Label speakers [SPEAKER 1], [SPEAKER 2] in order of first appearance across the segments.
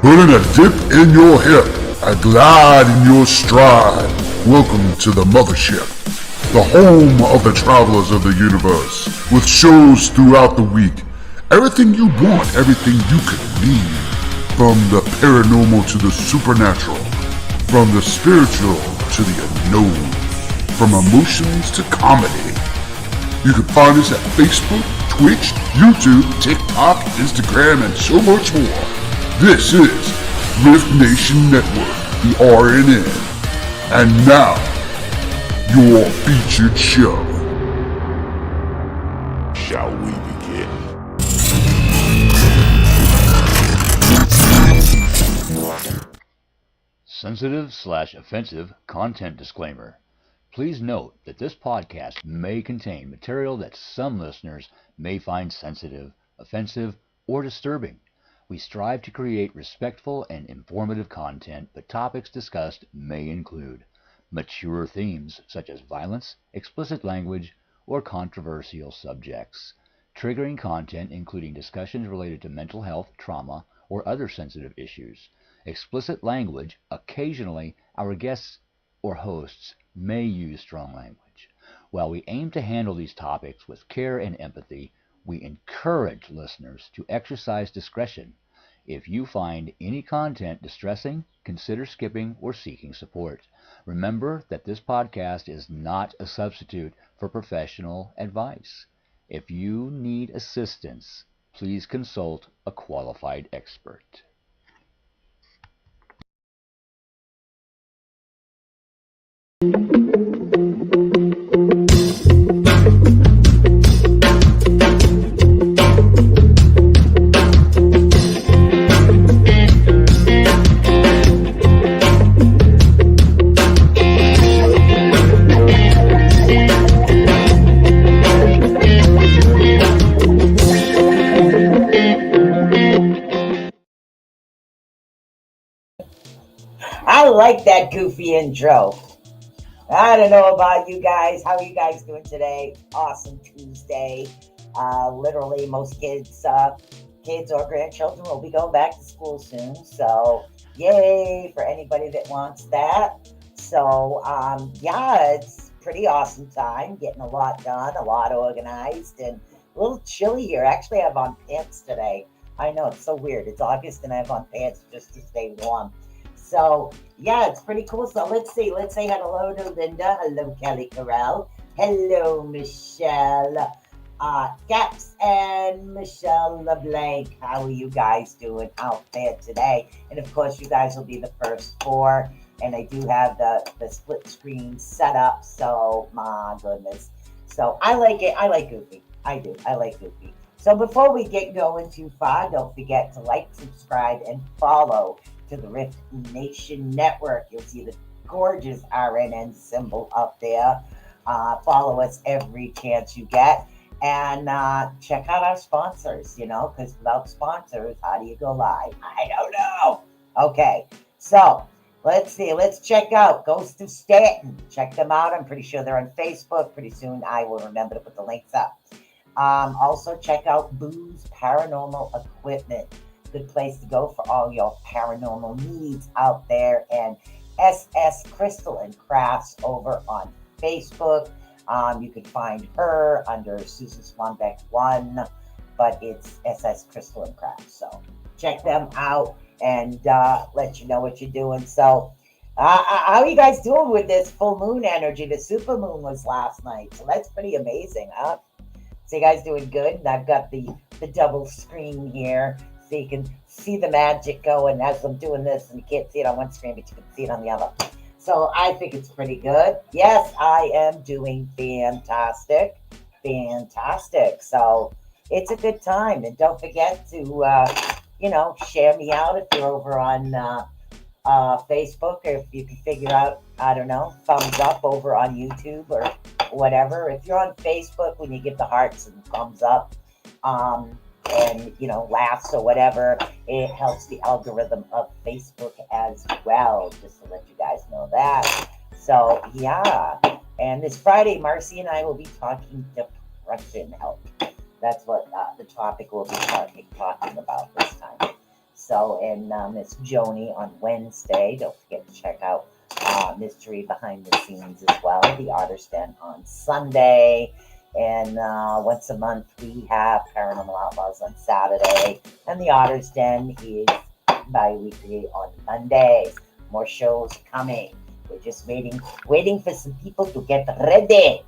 [SPEAKER 1] putting a dip in your hip, a glide in your stride. Welcome to the mothership, the home of the travelers of the universe, with shows throughout the week. Everything you want, everything you could need. From the paranormal to the supernatural, from the spiritual to the unknown, from emotions to comedy. You can find us at Facebook, Twitch, YouTube, TikTok, Instagram, and so much more. This is Rift Nation Network, the RNN. And now, your featured show. Shall we begin?
[SPEAKER 2] Sensitive/offensive content disclaimer. Please note that this podcast may contain material that some listeners may find sensitive, offensive, or disturbing. We strive to create respectful and informative content, but topics discussed may include mature themes such as violence, explicit language, or controversial subjects, triggering content including discussions related to mental health, trauma, or other sensitive issues, explicit language. Occasionally, our guests or hosts may use strong language. While we aim to handle these topics with care and empathy, we encourage listeners to exercise discretion. If you find any content distressing, consider skipping or seeking support. Remember that this podcast is not a substitute for professional advice. If you need assistance, please consult a qualified expert.
[SPEAKER 3] I like that goofy intro. I don't know about you guys. How are you guys doing today? Awesome Tuesday. Literally, most kids or grandchildren will be going back to school soon. So, yay for anybody that wants that. So, it's pretty awesome time. Getting a lot done, a lot organized, and a little chilly here. Actually, I have on pants today. I know, it's so weird. It's August and I have on pants just to stay warm. So, it's pretty cool. So, let's see. Let's say hello to Linda. Hello, Kelly Carell. Hello, Michelle Gaps and Michelle LeBlanc. How are you guys doing out there today? And, of course, you guys will be the first four. And I do have the split screen set up. So, my goodness. So, I like it. I like Goofy. I do. I like Goofy. So, before we get going too far, don't forget to like, subscribe, and follow to the Rift Nation Network. You'll see the gorgeous RNN symbol up there. Follow us every chance you get. And check out our sponsors, because without sponsors, how do you go live? I don't know. Okay, so let's see. Let's check out Ghost of Staunton. Check them out. I'm pretty sure they're on Facebook. Pretty soon I will remember to put the links up. Also check out Boo's Paranormal Equipment. Good place to go for all your paranormal needs out there. And SS Crystal and Crafts over on Facebook. You can find her under Susan Swanbeck 1, but it's SS Crystal and Crafts. So check them out and let you know what you're doing. So how are you guys doing with this full moon energy? The super moon was last night, so that's pretty amazing, huh? So you guys doing good? And I've got the double screen here, so you can see the magic going as I'm doing this, and you can't see it on one screen, but you can see it on the other. So I think it's pretty good. Yes, I am doing fantastic. So it's a good time. And don't forget to, share me out if you're over on Facebook, or if you can figure out, I don't know, thumbs up over on YouTube or whatever. If you're on Facebook, when you give the hearts and thumbs up, and laughs or whatever, it helps the algorithm of Facebook as well, just to let you guys know that. So and this Friday, Marcy and I will be talking depression help. That's what the topic we'll be talking about this time. So So, and Miss Joni on Wednesday. Don't forget to check out Mystery Behind the Scenes as well. The Otter's Den on Sunday. And once a month, we have Paranormal Outlaws on Saturday. And the Otter's Den is bi-weekly on Mondays. More shows coming. We're just waiting for some people to get ready.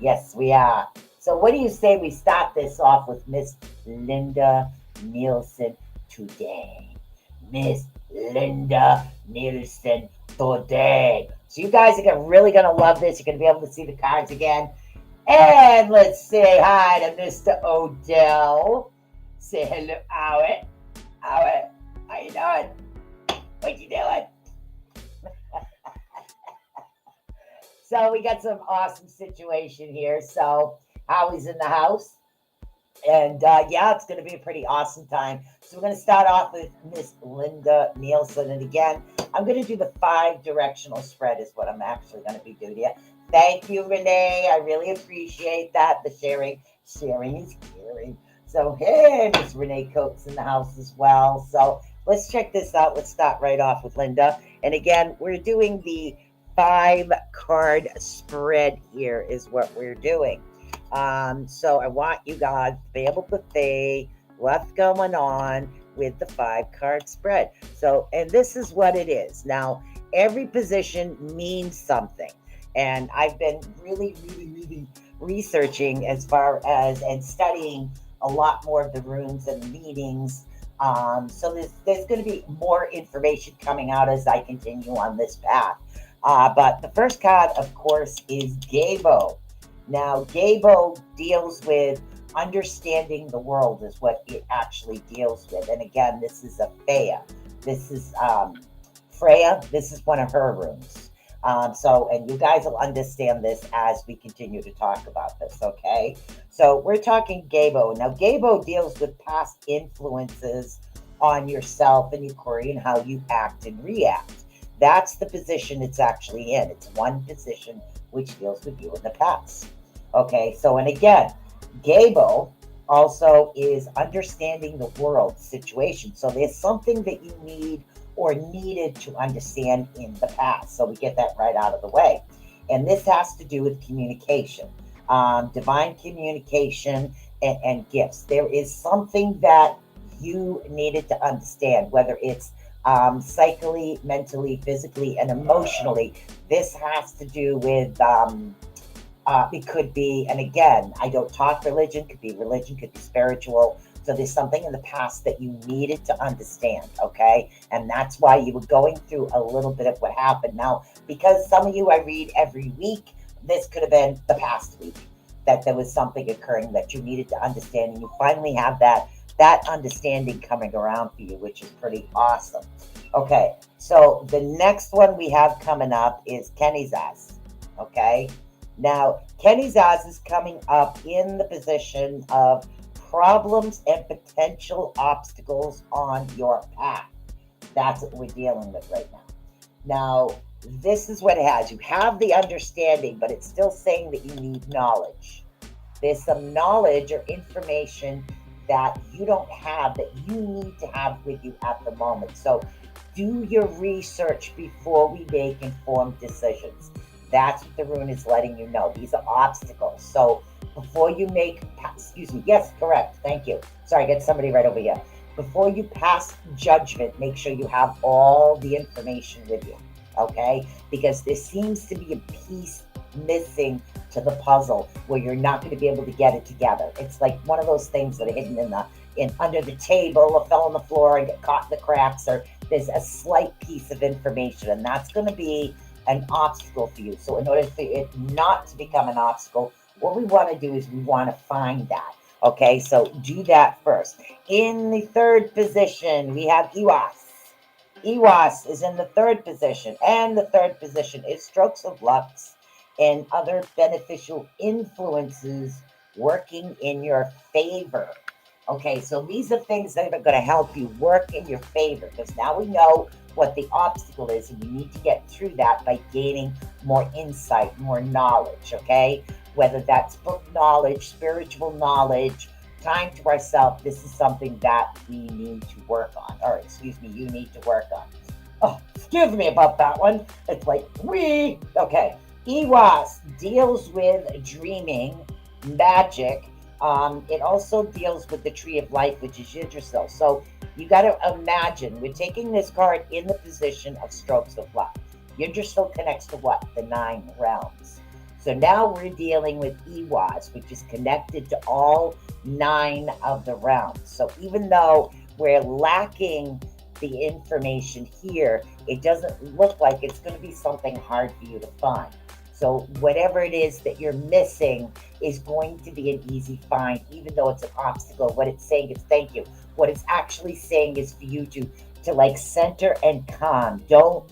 [SPEAKER 3] Yes, we are. So what do you say we start this off with Miss Linda Nielsen today? Miss Linda Nielsen today. So you guys are really going to love this. You're going to be able to see the cards again. And let's say hi to Mr. Odell. Say hello, Howard. Howard, how you doing? What you doing? So we got some awesome situation here. So Howie's in the house. And yeah, it's going to be a pretty awesome time. So we're going to start off with Miss Linda Nielsen. And again, I'm going to do the 5-directional spread is what I'm actually going to be doing here. Thank you, Renee. I really appreciate that. The sharing is caring. So hey, Miss Renee Coates in the house as well. So let's check this out. Let's start right off with Linda. And again, we're doing the 5-card spread here is what we're doing. So I want you guys to be able to see what's going on with the 5-card spread. So, and this is what it is. Now, every position means something. And I've been really researching as far as and studying a lot more of the runes and meanings. So there's going to be more information coming out as I continue on this path. But the first card, of course, is Gabo. Now, Gabo deals with understanding the world is what it actually deals with. And again, this is a Freya. This is Freya. This is one of her runes. So, and you guys will understand this as we continue to talk about this, okay? So we're talking Gabo. Now, Gabo deals with past influences on yourself and your Corey and how you act and react. That's the position it's actually in. It's one position which deals with you in the past. Okay, so and again, Gabo also is understanding the world situation. So there's something that you need or needed to understand in the past. So we get that right out of the way. And this has to do with communication, divine communication and gifts. There is something that you needed to understand, whether it's psychically, mentally, physically, and emotionally. This has to do with, it could be, and again, I don't talk religion, could be spiritual. So there's something in the past that you needed to understand, okay? And that's why you were going through a little bit of what happened. Now, because some of you I read every week, this could have been the past week, that there was something occurring that you needed to understand, and you finally have that understanding coming around for you, which is pretty awesome. Okay, so the next one we have coming up is Kenny Zaz, okay? Now, Kenny Zaz is coming up in the position of problems and potential obstacles on your path. That's what we're dealing with right now. Now, this is what it has. You have the understanding, but it's still saying that you need knowledge. There's some knowledge or information that you don't have that you need to have with you at the moment. So do your research before we make informed decisions. That's what the rune is letting you know. These are obstacles. So before you make, excuse me, yes, correct. Thank you. Sorry, I got somebody right over here. Before you pass judgment, make sure you have all the information with you, okay? Because there seems to be a piece missing to the puzzle where you're not going to be able to get it together. It's like one of those things that are hidden in under the table or fell on the floor and get caught in the cracks, or there's a slight piece of information, and that's going to be an obstacle for you. So in order for it not to become an obstacle, what we want to do is we want to find that. Okay, so do that first. In the third position, we have Iwas. Iwas is in the third position, and the third position is strokes of luck and other beneficial influences working in your favor. Okay, so these are things that are going to help you work in your favor, because now we know what the obstacle is, and we need to get through that by gaining more insight, more knowledge, okay? Whether that's book knowledge, spiritual knowledge, time to ourselves, this is something that we need to work on. Or, excuse me, you need to work on. Oh, excuse me about that one. It's like, okay. Ewas deals with dreaming, magic. It also deals with the tree of life, which is Yggdrasil. So you got to imagine, we're taking this card in the position of strokes of luck. Yggdrasil connects to what? The 9 realms. So now we're dealing with Ewas, which is connected to all 9 of the realms. So even though we're lacking the information here, it doesn't look like it's going to be something hard for you to find. So whatever it is that you're missing is going to be an easy find, even though it's an obstacle. What it's saying is thank you. What it's actually saying is for you to like center and calm. Don't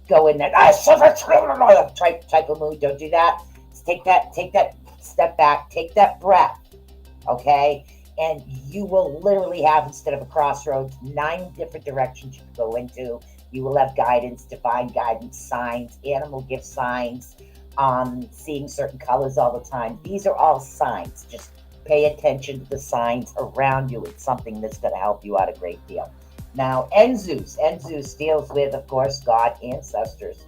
[SPEAKER 3] go in that type of mood. Don't do that. Take that step back. Take that breath. Okay. And you will literally have, instead of a crossroads, 9 different directions you can go into. You will have guidance, divine guidance, signs, animal gift signs, seeing certain colors all the time. These are all signs. Just pay attention to the signs around you. It's something that's going to help you out a great deal. Now, Enzus deals with, of course, God ancestors.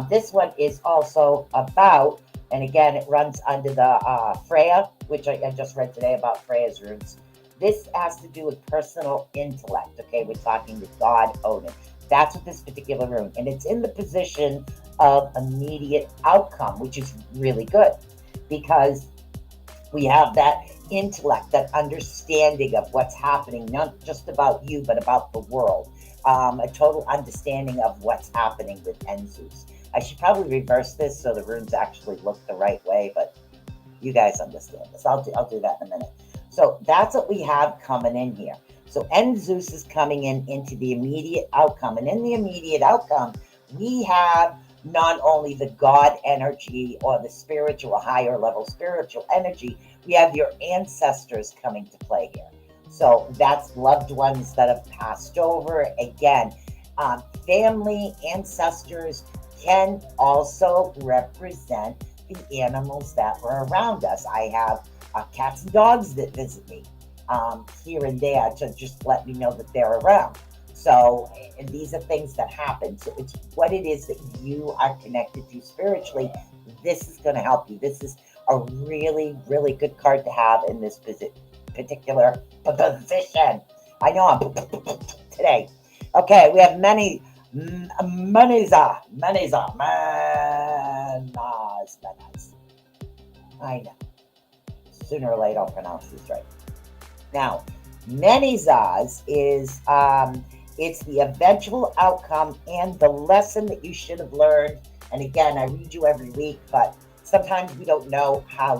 [SPEAKER 3] This one is also about, and again, it runs under the Freya, which I just read today about Freya's runes. This has to do with personal intellect, okay? We're talking with God Odin. That's what this particular rune, and it's in the position of immediate outcome, which is really good because we have that intellect, that understanding of what's happening, not just about you, but about the world. A total understanding of what's happening with Enzus. I should probably reverse this so the runes actually look the right way, but you guys understand this. I'll do that in a minute. So that's what we have coming in here. So Enzus is coming into the immediate outcome. And in the immediate outcome, we have not only the God energy or the spiritual, higher level spiritual energy, we have your ancestors coming to play here. So that's loved ones that have passed over. Again, family, ancestors can also represent the animals that were around us. I have cats and dogs that visit me here and there to just let me know that they're around. So, and these are things that happen. So it's what it is that you are connected to spiritually. This is going to help you. This is a really, really good card to have in this particular position. I know I'm today. Okay, we have many. Maniza. I know. Sooner or later I'll pronounce this right. Now, Menizas is it's the eventual outcome and the lesson that you should have learned. And again, I read you every week, but sometimes we don't know how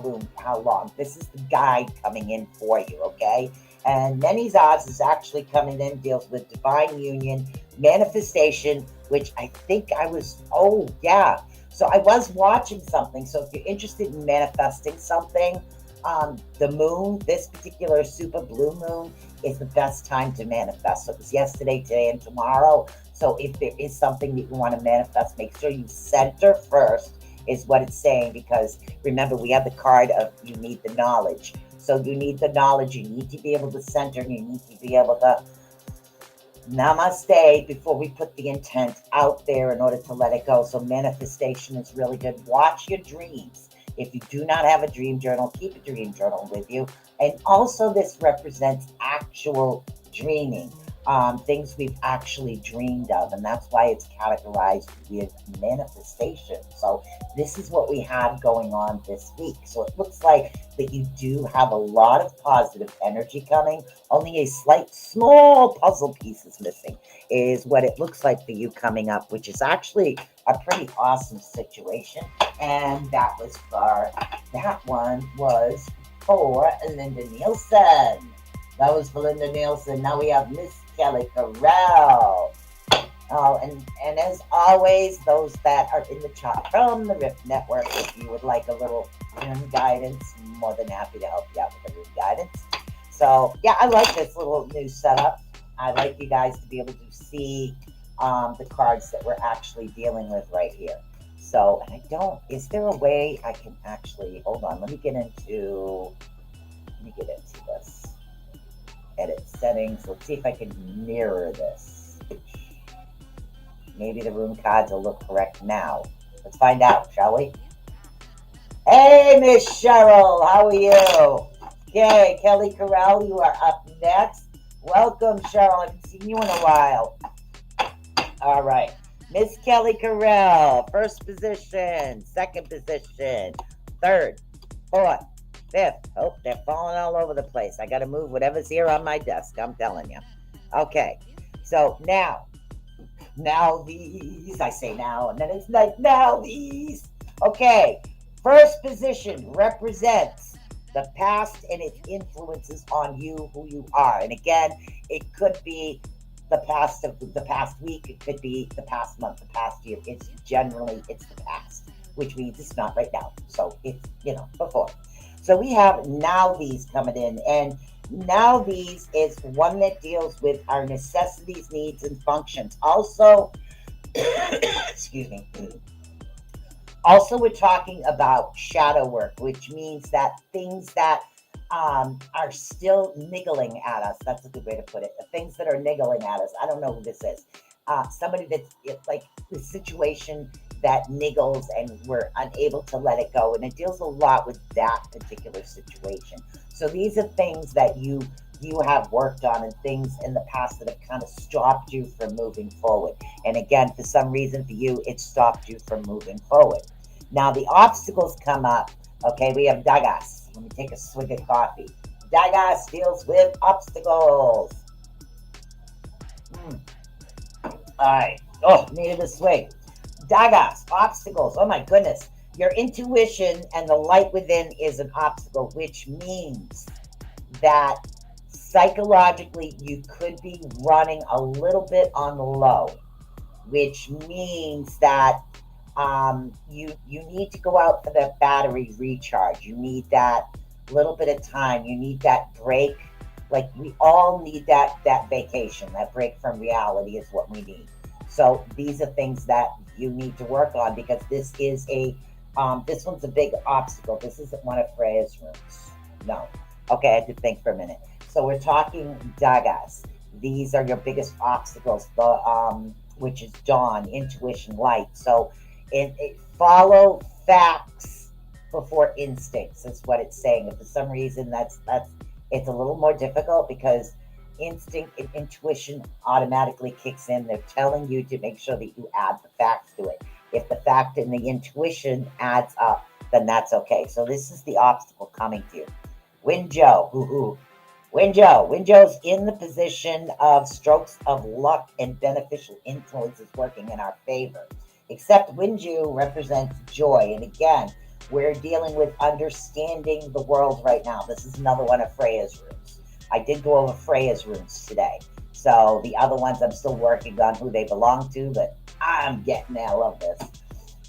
[SPEAKER 3] long. This is the guide coming in for you, okay? And Menizas is actually coming in, deals with divine union, manifestation, which I think so I was watching something. So if you're interested in manifesting something, the moon, this particular super blue moon, is the best time to manifest. So it was yesterday, today, and tomorrow. So if there is something that you want to manifest, make sure you center first, is what it's saying, because remember, we have the card of you need the knowledge. So you need the knowledge, you need to be able to center, you need to be able to namaste before we put the intent out there in order to let it go. So manifestation is really good. Watch your dreams. If you do not have a dream journal, keep a dream journal with you. And also this represents actual dreaming, things we've actually dreamed of. And that's why it's categorized with manifestation. So this is what we have going on this week. So it looks like that you do have a lot of positive energy coming. Only a small puzzle piece is missing, is what it looks like for you coming up, which is actually a pretty awesome situation. And that one was for Linda Nielsen. That was for Linda Nielsen. Now we have Miss Kelly Corral. Oh, and as always, those that are in the chat from the Rift Network, if you would like a little room guidance, more than happy to help you out with the room guidance. So yeah, I like this little new setup. I like you guys to be able to see the cards that we're actually dealing with right here. So, and is there a way I can actually, hold on, let me get into me get into this. Edit settings. Let's see if I can mirror this. Maybe the rune cards will look correct now. Let's find out, shall we? Hey, Miss Cheryl, how are you? Okay, Kelly Corral, you are up next. Welcome, Cheryl. I haven't seen you in a while. All right. Miss Kelly Corral, first position, second position, third, fourth, fifth. Oh, they're falling all over the place. I got to move whatever's here on my desk, I'm telling you. Okay, so now these, I say now, and then it's like now these. Okay, first position represents the past and its influences on you, who you are. And again, it could be the past week, it could be the past month, the past year. It's the past, which means it's not right now. So it's, before. So we have now these coming in, and now these is one that deals with our necessities, needs, and functions. Also, excuse me. Also, we're talking about shadow work, which means that things that are still niggling at us. That's a good way to put it. The things that are niggling at us. I don't know who this is. Somebody that's like the situation that niggles and we're unable to let it go. And it deals a lot with that particular situation. So these are things that you have worked on and things in the past that have kind of stopped you from moving forward. And again, for some reason for you, it stopped you from moving forward. Now the obstacles come up. Okay, we have Dagas. Let me take a swig of coffee. Dagas deals with obstacles. All right. Oh, needed a swig. Dagas, obstacles. Oh my goodness. Your intuition and the light within is an obstacle, which means that psychologically you could be running a little bit on the low, which means that you need to go out for that battery recharge. You need that little bit of time. You need that break. Like we all need that vacation, that break from reality is what we need. So these are things that you need to work on, because this is this one's a big obstacle. This isn't one of Freya's runes. No. Okay, I had to think for a minute. So we're talking Dagas. These are your biggest obstacles, which is dawn, intuition, light. So it follow facts before instincts is what it's saying. If for some reason that's it's a little more difficult, because instinct and intuition automatically kicks in. They're telling you to make sure that you add the facts to it. If the fact and the intuition adds up, then that's okay. So this is the obstacle coming to you. Winjow, Winjow's in the position of strokes of luck and beneficial influences working in our favor. Except Winju represents joy. And again, we're dealing with understanding the world right now. This is another one of Freya's runes. I did go over Freya's runes today. So the other ones I'm still working on who they belong to, but I'm getting there. I love this.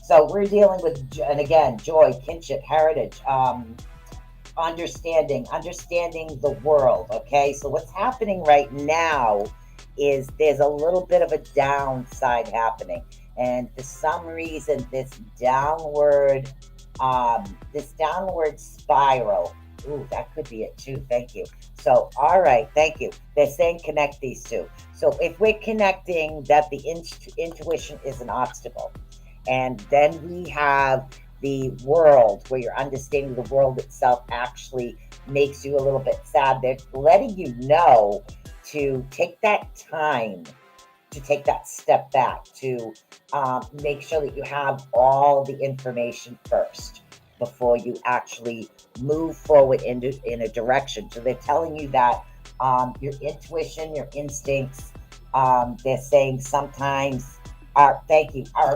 [SPEAKER 3] So we're dealing with, and again, joy, kinship, heritage, understanding the world. Okay, so what's happening right now is there's a little bit of a downside happening, and for some reason this downward spiral. Ooh, that could be it too. Thank you. So, all right, thank you. They're saying connect these two. So if we're connecting that the intuition is an obstacle, and then we have the world, where you're understanding the world itself actually makes you a little bit sad. They're letting you know to take that time, to take that step back, to make sure that you have all the information first before you actually move forward in a direction. So they're telling you that your intuition, your instincts, they're saying sometimes our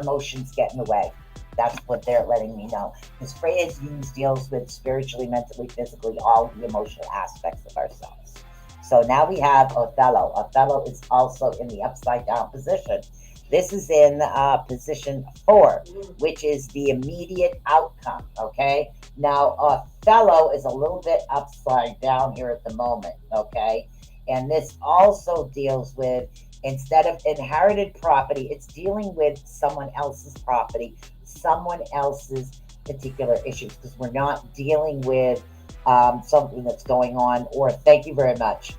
[SPEAKER 3] emotions get in the way. That's what they're letting me know. Because Freya's use deals with spiritually, mentally, physically, all the emotional aspects of ourselves. So now we have Othello. Othello is also in the upside down position. This is in position 4, which is the immediate outcome, okay? Now, Othello is a little bit upside down here at the moment, okay? And this also deals with, instead of inherited property, it's dealing with someone else's property, someone else's particular issues, because we're not dealing with something that's going on, or thank you very much,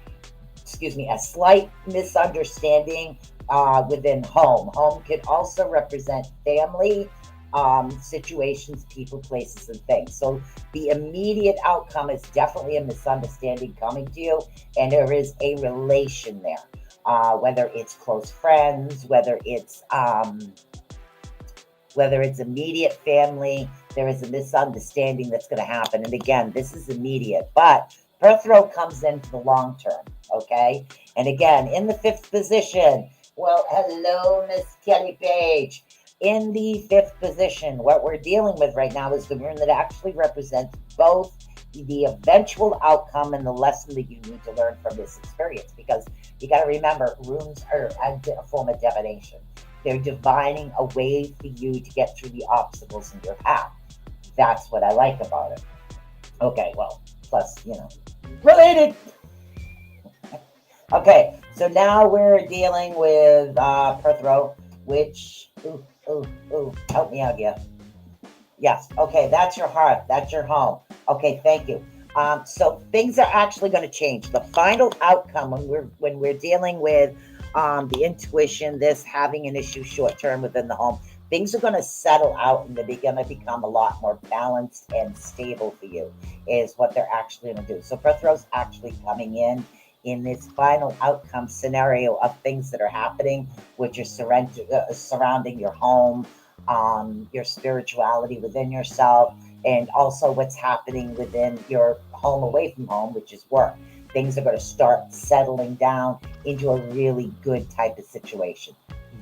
[SPEAKER 3] excuse me, a slight misunderstanding within home. Home could also represent family, situations, people, places, and things. So the immediate outcome is definitely a misunderstanding coming to you, and there is a relation there. Whether it's close friends, whether it's immediate family, there is a misunderstanding that's going to happen. And again, this is immediate, but birth row comes in for the long term, okay? And again, in the fifth position, well, hello, Miss Kelly Page. In the fifth position, what we're dealing with right now is the rune that actually represents both the eventual outcome and the lesson that you need to learn from this experience. Because you got to remember, runes are a form of divination. They're divining a way for you to get through the obstacles in your path. That's what I like about it. Okay, well, plus, related. Okay, so now we're dealing with Perth Row, which, help me out here. Yes, okay, that's your hearth, that's your home. Okay, thank you. So things are actually going to change. The final outcome when we're dealing with the intuition, this having an issue short term within the home, things are going to settle out and they're going to become a lot more balanced and stable for you, is what they're actually going to do. So Perth Row's actually coming in this final outcome scenario of things that are happening, which are surrounding your home, your spirituality within yourself, and also what's happening within your home away from home, which is work. Things are going to start settling down into a really good type of situation.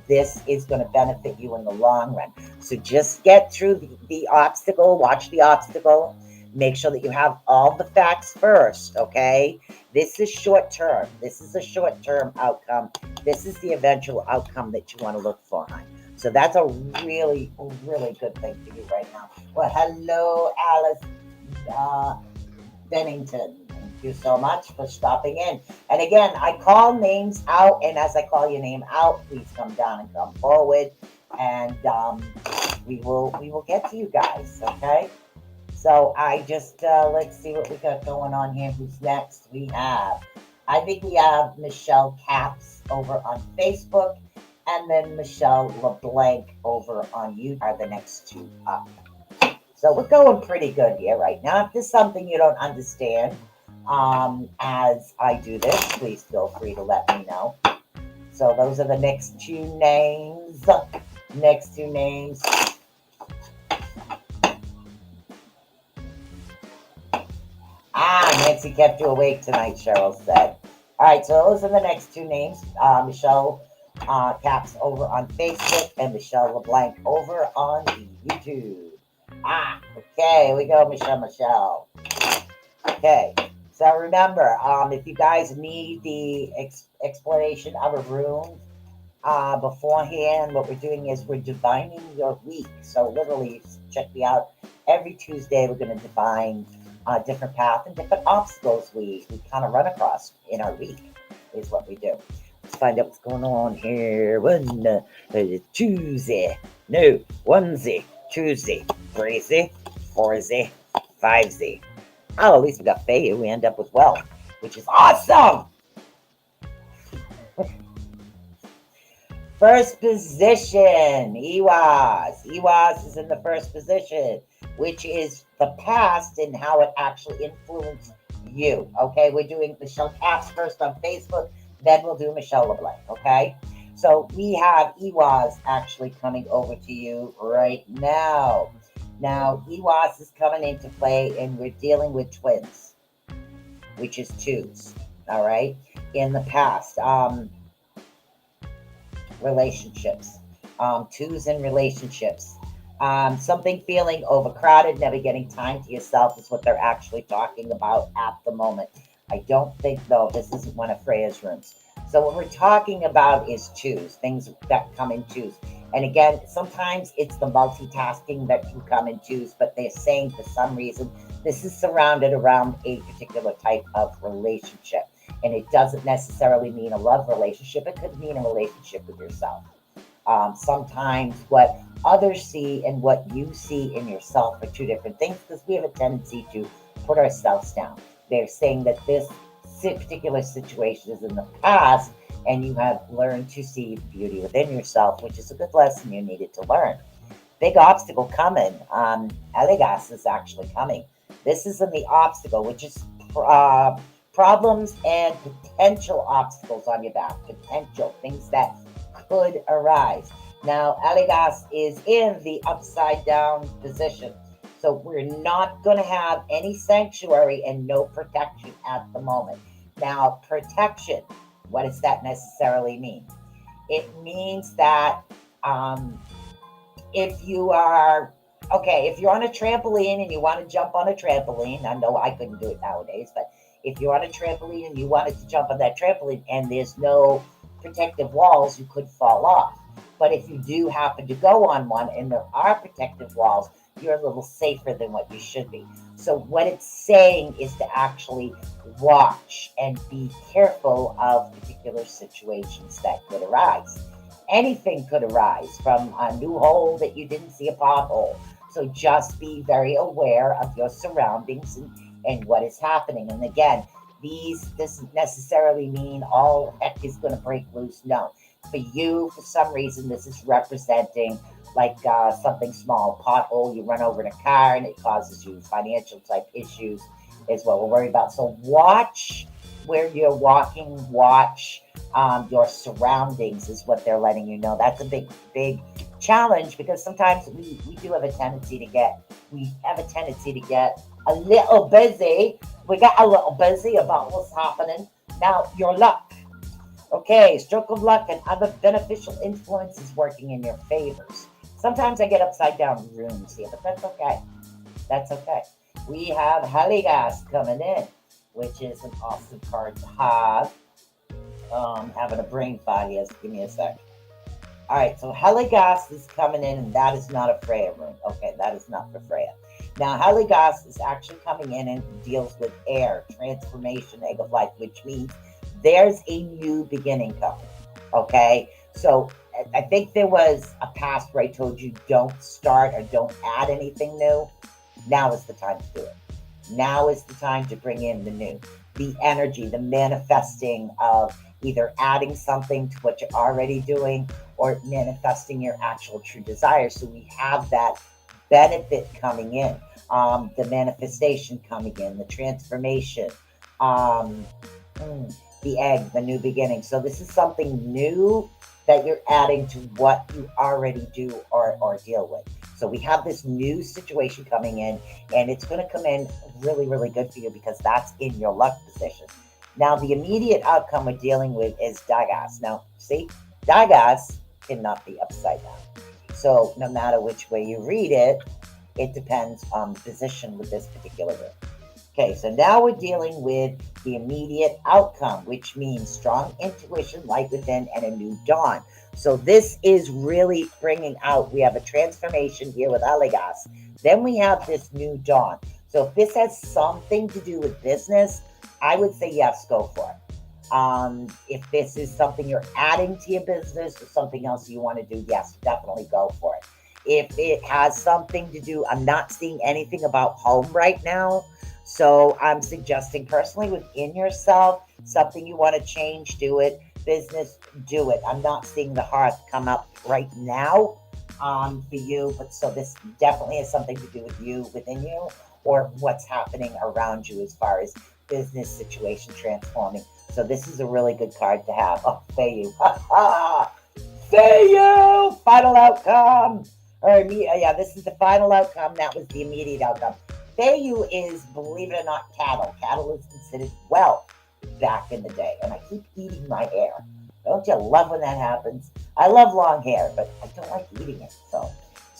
[SPEAKER 3] This is going to benefit you in the long run. So just get through the obstacle, watch the obstacle, make sure that you have all the facts first, okay? This is short term. This is a short term outcome. This is the eventual outcome that you want to look for, hon. So that's a really, really good thing for you right now. Well, hello, Alice Bennington. Thank you so much for stopping in. And again, I call names out, and as I call your name out, please come down and come forward, and we will get to you guys, okay? So I just let's see what we got going on here. Who's next? I think we have Michelle Caps over on Facebook, and then Michelle LeBlanc over on YouTube are the next two up. So we're going pretty good here right now. If there's something you don't understand as I do this, please feel free to let me know. So those are the next two names. Nancy kept you awake tonight, Cheryl said. All right, so those are the next two names. Michelle Caps over on Facebook and Michelle LeBlanc over on YouTube. Okay, here we go, Michelle. Okay, so remember, if you guys need the explanation of a rune beforehand, what we're doing is we're divining your week. So literally, check me out. Every Tuesday, we're going to divine different path and different obstacles we kind of run across in our week, is what we do. Let's find out what's going on here. Tuesday, 3Z, 4Z, 5Z. Oh, at least we got Faye. We end up with wealth, which is awesome. First position, Ewas. Ewas is in the first position, which is the past and how it actually influenced you. Okay, we're doing Michelle Caps first on Facebook, then we'll do Michelle LeBlanc. Okay, so we have Ewas actually coming over to you right now. Now, Ewas is coming into play, and we're dealing with twins, which is twos. All right, in the past, relationships, twos in relationships. Something feeling overcrowded, never getting time to yourself is what they're actually talking about at the moment. I don't think, though, this isn't one of Freya's runes. So what we're talking about is twos, things that come in twos. And again, sometimes it's the multitasking that can come in twos, but they're saying for some reason this is surrounded around a particular type of relationship. And it doesn't necessarily mean a love relationship. It could mean a relationship with yourself. Sometimes what others see and what you see in yourself are two different things, because we have a tendency to put ourselves down. They're saying that this particular situation is in the past and you have learned to see the beauty within yourself, which is a good lesson you needed to learn. Big obstacle coming. Elegas is actually coming. This is in the obstacle, which is problems and potential obstacles on your back. Potential things that could arise. Now, Elegas is in the upside down position. So we're not going to have any sanctuary and no protection at the moment. Now, protection, what does that necessarily mean? It means that if you are, okay, if you're on a trampoline and you want to jump on a trampoline, I know I couldn't do it nowadays, but if you're on a trampoline and you wanted to jump on that trampoline and there's no protective walls, you could fall off. But if you do happen to go on one and there are protective walls, you're a little safer than what you should be. So what it's saying is to actually watch and be careful of particular situations that could arise. Anything could arise, from a new hole that you didn't see, a pothole. So just be very aware of your surroundings and what is happening. And again, this doesn't necessarily mean all heck is going to break loose. No. For you, for some reason, this is representing like something small, pothole, you run over in a car and it causes you financial type issues is what we're worried about. So watch where you're walking, watch your surroundings is what they're letting you know. That's a big challenge, because sometimes we have a tendency to get a little busy. We got a little busy about what's happening. Now, your luck. Okay, stroke of luck and other beneficial influences working in your favors. Sometimes I get upside down runes here, but that's okay. That's okay. We have Heligas coming in, which is an awesome card to have. Having a brain fart here, so give me a sec. All right, so Heligas is coming in, and that is not a Freya rune. Okay, that is not for Freya. Now, Heligas is actually coming in and deals with air, transformation, egg of life, which means there's a new beginning coming. Okay, so I think there was a past where I told you don't start or don't add anything new. Now is the time to do it. Now is the time to bring in the new, the energy, the manifesting of either adding something to what you're already doing or manifesting your actual true desire. So we have that benefit coming in, the manifestation coming in, the transformation, the egg, the new beginning. So this is something new that you're adding to what you already do or deal with. So we have this new situation coming in, and it's going to come in really, really good for you because that's in your luck position. Now, the immediate outcome we're dealing with is Dagas. Now, see, Dagas cannot be upside down. So no matter which way you read it, it depends on the position with this particular room. Okay, so now we're dealing with the immediate outcome, which means strong intuition, light within, and a new dawn. So this is really bringing out, we have a transformation here with Aligas. Then we have this new dawn. So if this has something to do with business, I would say yes, go for it. If this is something you're adding to your business or something else you want to do, yes, definitely go for it. If it has something to do, I'm not seeing anything about home right now. So I'm suggesting personally within yourself, something you want to change, do it. Business, do it. I'm not seeing the hearth come up right now for you, but so this definitely has something to do with you, within you, or what's happening around you as far as business situation transforming. So this is a really good card to have. Oh, Fayu. Fayu! Final outcome. Yeah, this is the final outcome. That was the immediate outcome. Fayu is, believe it or not, cattle. Cattle is considered wealth back in the day. And I keep eating my hair. Don't you love when that happens? I love long hair, but I don't like eating it. So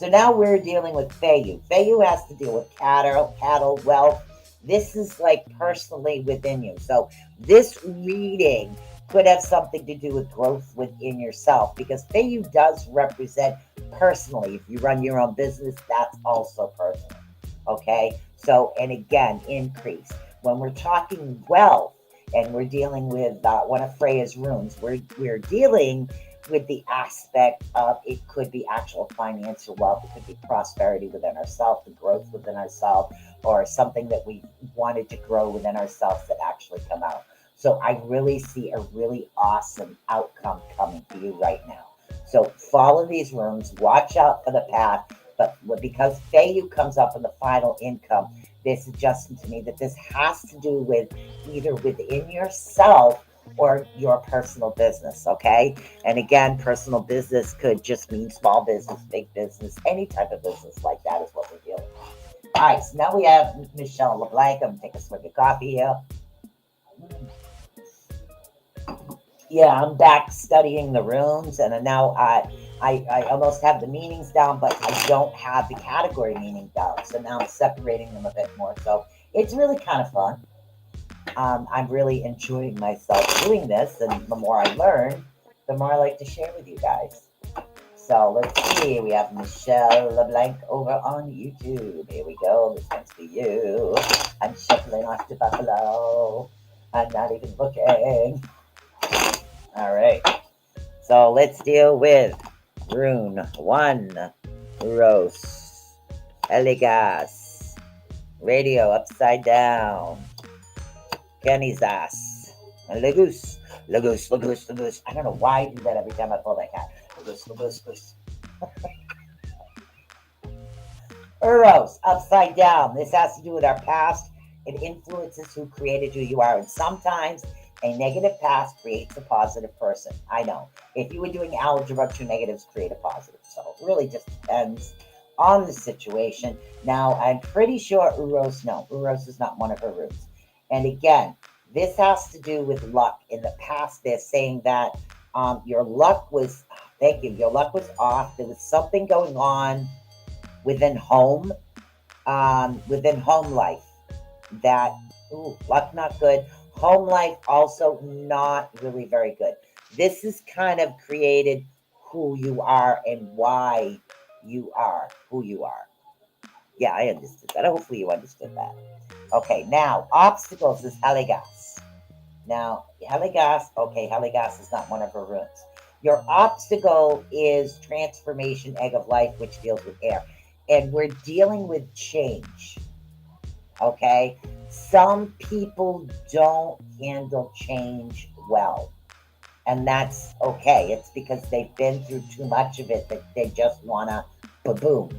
[SPEAKER 3] now we're dealing with Fayu. Fayu has to deal with cattle, wealth. This is like personally within you. So this reading could have something to do with growth within yourself, because Fayu does represent personally. If you run your own business, that's also personal. Okay, so, and again, increase. When we're talking wealth and we're dealing with one of Freya's runes, we're dealing with the aspect of it could be actual financial wealth, it could be prosperity within ourselves, the growth within ourselves, or something that we wanted to grow within ourselves that actually come out. So I really see a really awesome outcome coming for you right now. So follow these runes, watch out for the path, but because Feiyu comes up in the final income, they're suggesting to me that this has to do with either within yourself or your personal business, okay? And again, personal business could just mean small business, big business, any type of business like that is what we're dealing with. All right, so now we have Michelle LeBlanc. I'm going to take a swig of coffee here. Yeah, I'm back studying the runes, and now I almost have the meanings down, but I don't have the category meaning down. So now I'm separating them a bit more. So it's really kind of fun. I'm really enjoying myself doing this, and the more I learn, the more I like to share with you guys. So let's see. We have Michelle LeBlanc over on YouTube. Here we go. This one's for you. I'm shuffling off to Buffalo. I'm not even looking. All right. So let's deal with rune 1, Ros, Eligas, radio upside down, Kenny's ass, Lagoose. I don't know why I do that every time I pull that cat. Lagoose. Eros, upside down. This has to do with our past. It influences who created who you are. And sometimes a negative past creates a positive person. I know. If you were doing algebra, 2 negatives create a positive. So it really just depends on the situation. Now, I'm pretty sure Uros is not one of her roots. And again, this has to do with luck. In the past, they're saying that your luck was, your luck was off. There was something going on within home life that, luck not good. Home life also not really very good. This is kind of created who you are and why you are who you are. Yeah, I understood that. Hopefully you understood that. Okay, now, obstacles is Heligas. Now, Heligas is not one of her runes. Your obstacle is transformation, egg of life, which deals with air. And we're dealing with change. Okay? Some people don't handle change well. And that's okay. It's because they've been through too much of it that they just want to ba-boom.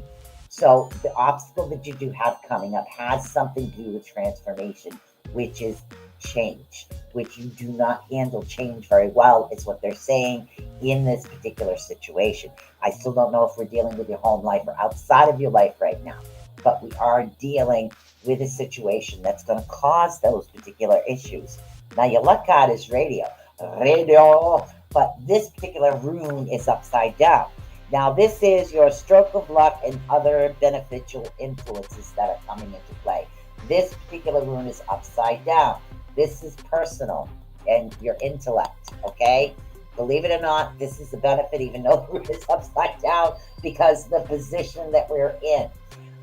[SPEAKER 3] So the obstacle that you do have coming up has something to do with transformation, which is change, which you do not handle change very well, is what they're saying in this particular situation. I still don't know if we're dealing with your home life or outside of your life right now, but we are dealing with a situation that's going to cause those particular issues. Now, your luck card is radio, but this particular rune is upside down. Now, this is your stroke of luck and other beneficial influences that are coming into play. This particular rune is upside down. This is personal and your intellect, okay? Believe it or not, this is a benefit even though the rune is upside down because the position that we're in.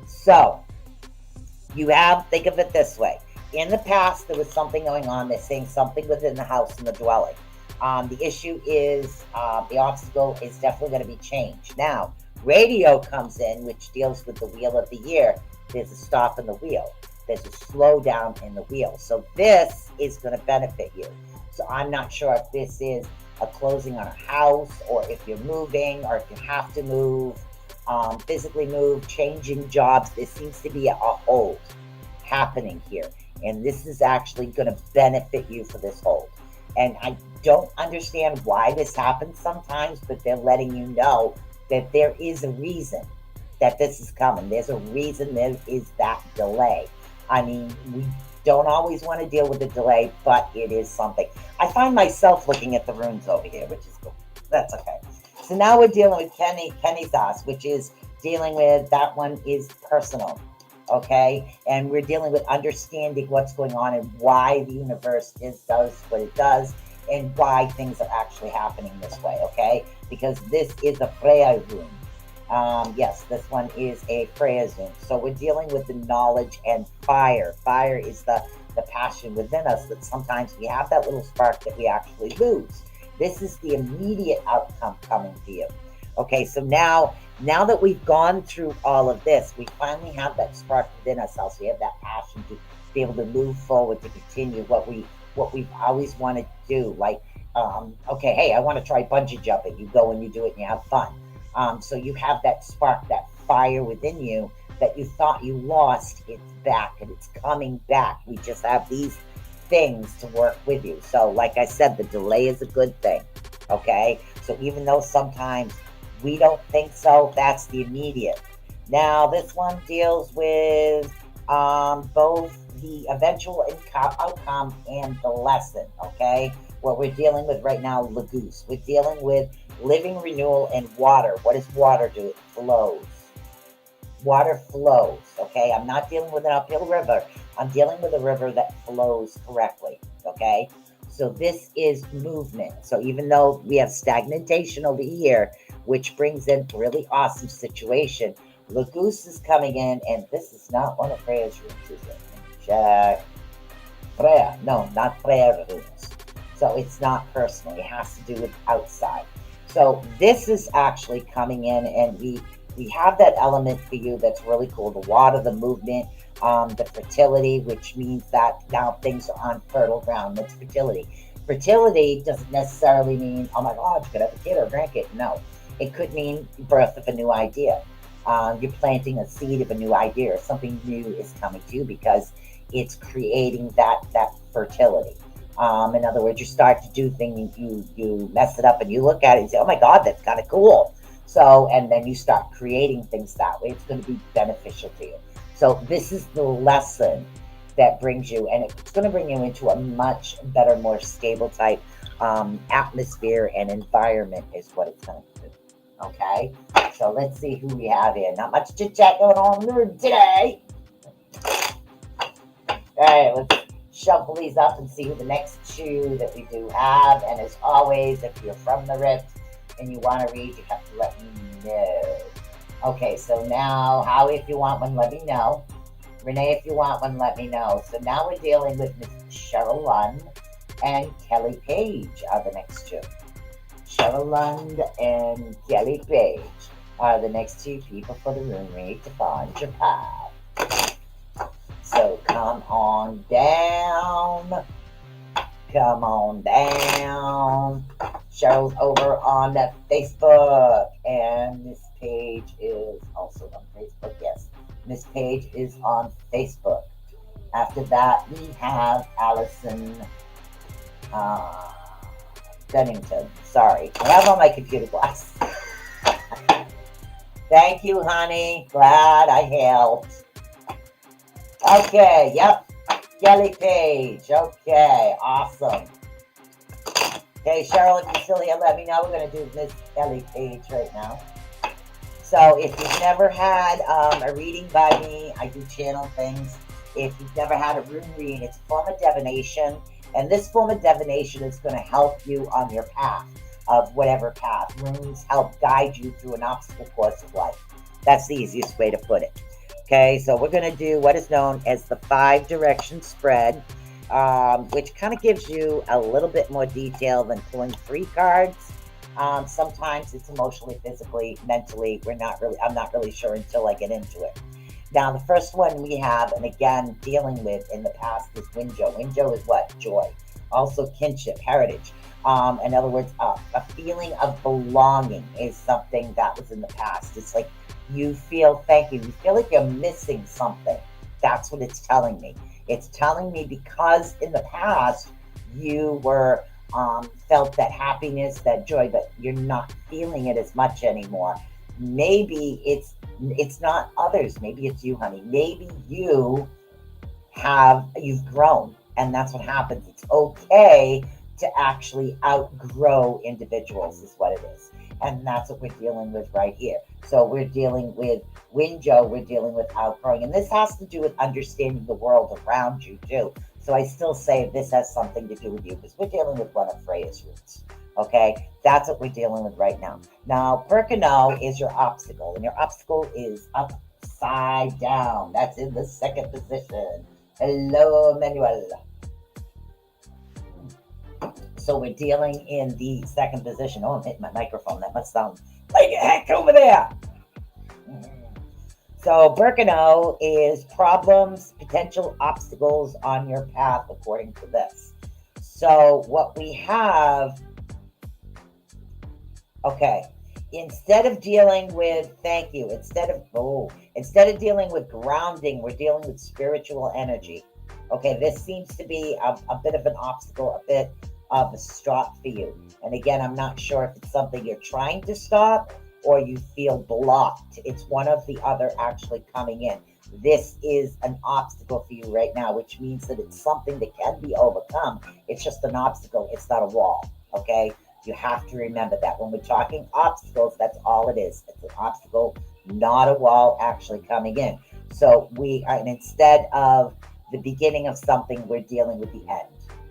[SPEAKER 3] So, think of it this way. In the past, there was something going on. They're saying something within the house and the dwelling. The issue is, the obstacle is definitely going to be changed. Now, radio comes in, which deals with the wheel of the year. There's a stop in the wheel. There's a slowdown in the wheel. So this is going to benefit you. So I'm not sure if this is a closing on a house or if you're moving or if you have to move, physically move, changing jobs. There seems to be a hold happening here. And this is actually going to benefit you for this hold. And I don't understand why this happens sometimes, but they're letting you know that there is a reason that this is coming. There's a reason there is that delay. I mean, we don't always want to deal with the delay, but it is something. I find myself looking at the runes over here, which is cool. That's okay. So now we're dealing with Kenny's ass, which is dealing with, that one is personal. Okay, and we're dealing with understanding what's going on and why the universe does what it does and why things are actually happening this way. Okay, because this is a Freya rune. Yes, this one is a Freya rune. So we're dealing with the knowledge and fire. Fire is the passion within us that sometimes we have that little spark that we actually lose. This is the immediate outcome coming to you. Okay, so now that we've gone through all of this, we finally have that spark within ourselves. We have that passion to be able to move forward, to continue what we've always wanted to do. Like, okay, hey, I want to try bungee jumping. You go and you do it and you have fun. So you have that spark, that fire within you that you thought you lost. It's back and it's coming back. We just have these things to work with you. So like I said, the delay is a good thing. Okay, so even though sometimes we don't think so, that's the immediate. Now this one deals with both the eventual outcome and the lesson. Okay, what we're dealing with right now, Lagoose, we're dealing with living renewal and water. What does water do? It flows. Water flows. Okay, I'm not dealing with an uphill river. I'm dealing with a river that flows correctly. Okay, so this is movement. So even though we have stagnation over here, which brings in really awesome situation, Lagoose is coming in, and this is not one of Freya's rooms, is it? Check. Freya, no, not Freya rooms. So it's not personal. It has to do with outside. So this is actually coming in, and we have that element for you that's really cool. The water, the movement, the fertility, which means that now things are on fertile ground. That's fertility. Fertility doesn't necessarily mean, oh my God, you could have a kid or a grandkid. No, it could mean birth of a new idea. You're planting a seed of a new idea, or something new is coming to you because it's creating that fertility. In other words, you start to do things, you mess it up, and you look at it and say, oh my God, that's kind of cool. So, and then you start creating things that way. It's going to be beneficial to you. So this is the lesson that brings you, and it's going to bring you into a much better, more stable type atmosphere and environment is what it's going to do. Okay, so let's see who we have here. Not much chit chat going on in the room today. All right, let's shuffle these up and see who the next two that we do have. And as always, if you're from the Rift and you want to read, you have to let me know. Okay, so now, Howie, if you want one, let me know. Renee, if you want one, let me know. So now we're dealing with Miss Cheryl Lund and Kelly Page are the next two. Cheryl Lund and Kelly Page are the next two people for the room read to find your path. So come on down. Come on down. Cheryl's over on Facebook, and Miss Page is also on Facebook. Yes, Miss Page is on Facebook. After that, we have Allison Bennington. Sorry, I have on my computer glasses. Thank you, honey. Glad I helped. Okay, yep. Kelly Page. Okay, awesome. Okay, Cheryl, if you're still here, let me know. We're going to do Miss Kelly Page right now. So if you've never had a reading by me, I do channel things. If you've never had a rune reading, it's a form of divination. And this form of divination is going to help you on your path of whatever path. Runes help guide you through an obstacle course of life. That's the easiest way to put it. Okay, so we're going to do what is known as the 5-direction spread, which kind of gives you a little bit more detail than pulling 3 cards. Sometimes it's emotionally, physically, mentally. I'm not really sure until I get into it. Now, the first one we have, and again, dealing with in the past, is Winjo. Winjo is what? Joy. Also kinship, heritage. In other words, a feeling of belonging is something that was in the past. It's like you feel, thank you, you feel like you're missing something. That's what it's telling me. It's telling me because in the past, you were felt that happiness, that joy, but you're not feeling it as much anymore. Maybe it's not others. Maybe it's you, honey. Maybe you've grown, and that's what happens. It's okay to actually outgrow individuals is what it is. And that's what we're dealing with right here. So we're dealing with Winjo, we're dealing with outgrowing. And this has to do with understanding the world around you too. So I still say this has something to do with you because we're dealing with one of Freya's roots. Okay, that's what we're dealing with right now. Now, Perkino is your obstacle, and your obstacle is upside down. That's in the 2nd position. Hello, Emmanuel. So we're dealing in the second position. Oh, I'm hitting my microphone. That must sound like a heck over there. So Birkenau is problems, potential obstacles on your path, according to this. So what we have, okay, instead of dealing with, thank you, instead of dealing with grounding, we're dealing with spiritual energy. Okay, this seems to be a bit of an obstacle, a bit of a stop for you. And again, I'm not sure if it's something you're trying to stop or you feel blocked. It's one of the other actually coming in. This is an obstacle for you right now, which means that it's something that can be overcome. It's just an obstacle. It's not a wall. Okay. You have to remember that when we're talking obstacles, that's all it is. It's an obstacle, not a wall actually coming in. So we are, and instead of the beginning of something, we're dealing with the end.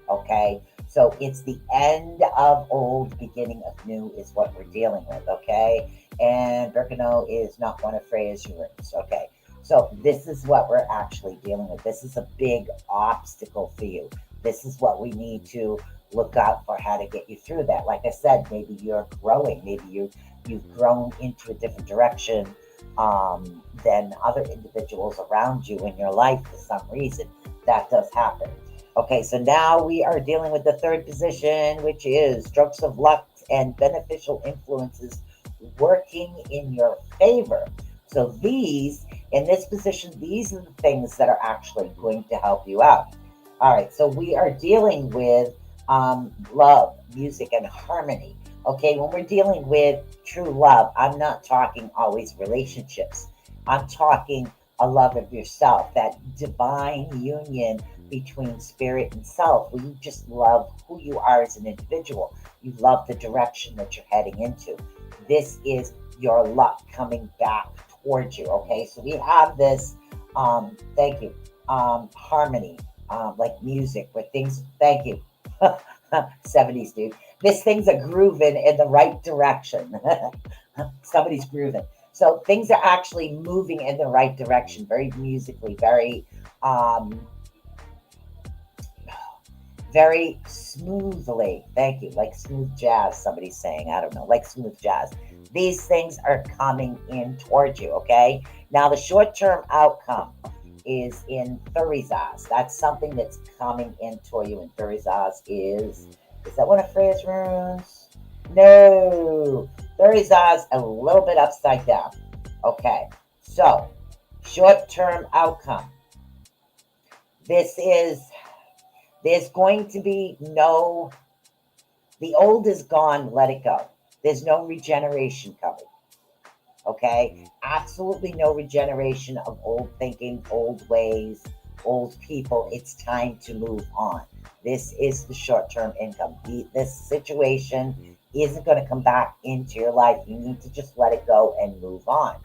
[SPEAKER 3] Okay. So it's the end of old, beginning of new is what we're dealing with. Okay. And Birkenau is not one of Freya's runes. Okay. So this is what we're actually dealing with. This is a big obstacle for you. This is what we need to look out for, how to get you through that. Like I said, maybe you're growing. Maybe you've grown into a different direction than other individuals around you in your life for some reason. That does happen. Okay, so now we are dealing with the third position, which is strokes of luck and beneficial influences working in your favor. So these, in this position, these are the things that are actually going to help you out. All right, so we are dealing with love, music, and harmony. Okay, when we're dealing with true love, I'm not talking always relationships. I'm talking a love of yourself, that divine union between spirit and self, where you just love who you are as an individual. You love the direction that you're heading into. This is your luck coming back towards you. Okay, so we have this, thank you, harmony, like music, where things, thank you, 70s, dude. This things are grooving in the right direction. Somebody's grooving. So things are actually moving in the right direction, very musically, very smoothly. Thank you. Like smooth jazz, somebody's saying. I don't know, like smooth jazz. These things are coming in towards you, okay? Now, the short-term outcome is in Thurizaz. That's something that's coming in toward you. And Thurizaz is that one of Freya's runes? No. Thurizaz a little bit upside down. Okay, so short-term outcome. There's going to be no, the old is gone, let it go. There's no regeneration coming. Okay, absolutely no regeneration of old thinking, old ways, old people. It's time to move on. This is the short-term income. This situation isn't going to come back into your life. You need to just let it go and move on.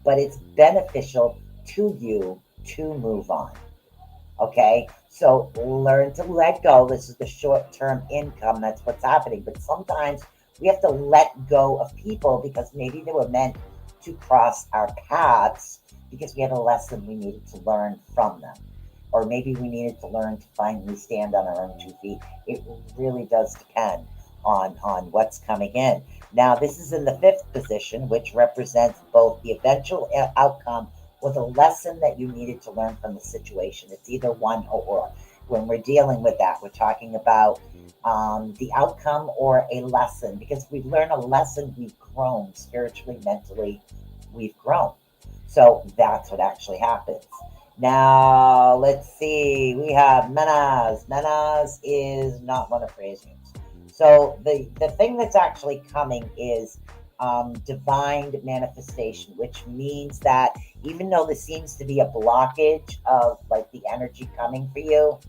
[SPEAKER 3] But it's beneficial to you to move on. Okay, so learn to let go. This is the short-term income. That's what's happening. But sometimes we have to let go of people because maybe they were meant to cross our paths because we had a lesson we needed to learn from them. Or maybe we needed to learn to finally stand on our own 2 feet. It really does depend on what's coming in. Now, this is in the fifth position, which represents both the eventual outcome or the lesson that you needed to learn from the situation. It's either one or. When we're dealing with that, we're talking about the outcome or a lesson, because we've learned a lesson, we've grown spiritually, mentally, we've grown. So that's what actually happens. Now, let's see. We have Menaz. Menaz is not one of Freya's names. So the thing that's actually coming is divine manifestation, which means that even though there seems to be a blockage of like the energy coming for you,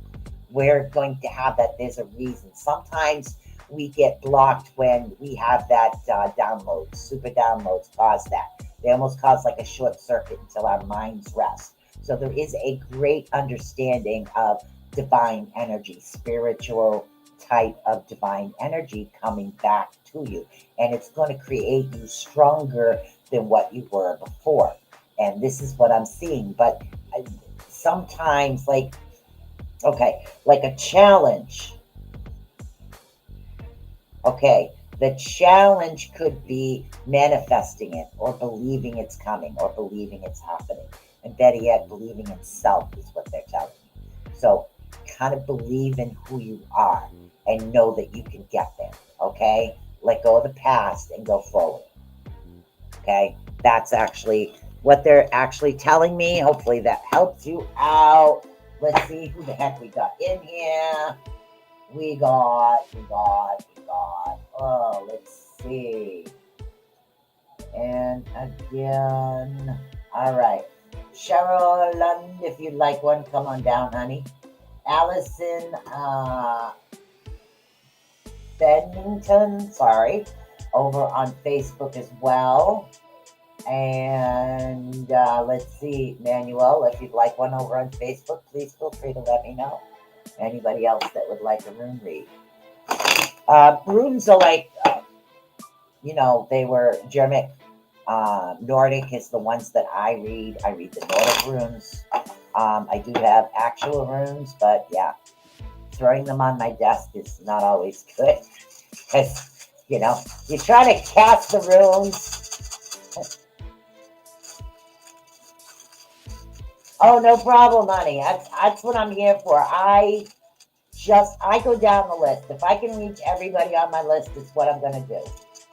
[SPEAKER 3] we're going to have that. There's a reason. Sometimes we get blocked when we have that download. Super downloads cause that. They almost cause like a short circuit until our minds rest. So there is a great understanding of divine energy, spiritual type of divine energy coming back to you. And it's going to create you stronger than what you were before. And this is what I'm seeing. But sometimes like a challenge. Okay, the challenge could be manifesting it or believing it's coming or believing it's happening. And better yet, believing in self is what they're telling you. So kind of believe in who you are and know that you can get there. Okay? Let go of the past and go forward. Okay? That's actually what they're actually telling me. Hopefully that helps you out. Let's see who the heck we got in here. We got. Oh, let's see. And again. All right. Cheryl Lund, if you'd like one, come on down, honey. Allison Bennington, sorry, over on Facebook as well. And let's see, Manuel, if you'd like one over on Facebook, please feel free to let me know. Anybody else that would like a rune read? Runes are like, they were Germanic. Nordic is the ones that I read. I read the Nordic runes. I do have actual runes, but yeah, throwing them on my desk is not always good. Because, you try to cast the runes. Oh, no problem, honey. That's what I'm here for. I go down the list. If I can reach everybody on my list, it's what I'm going to do.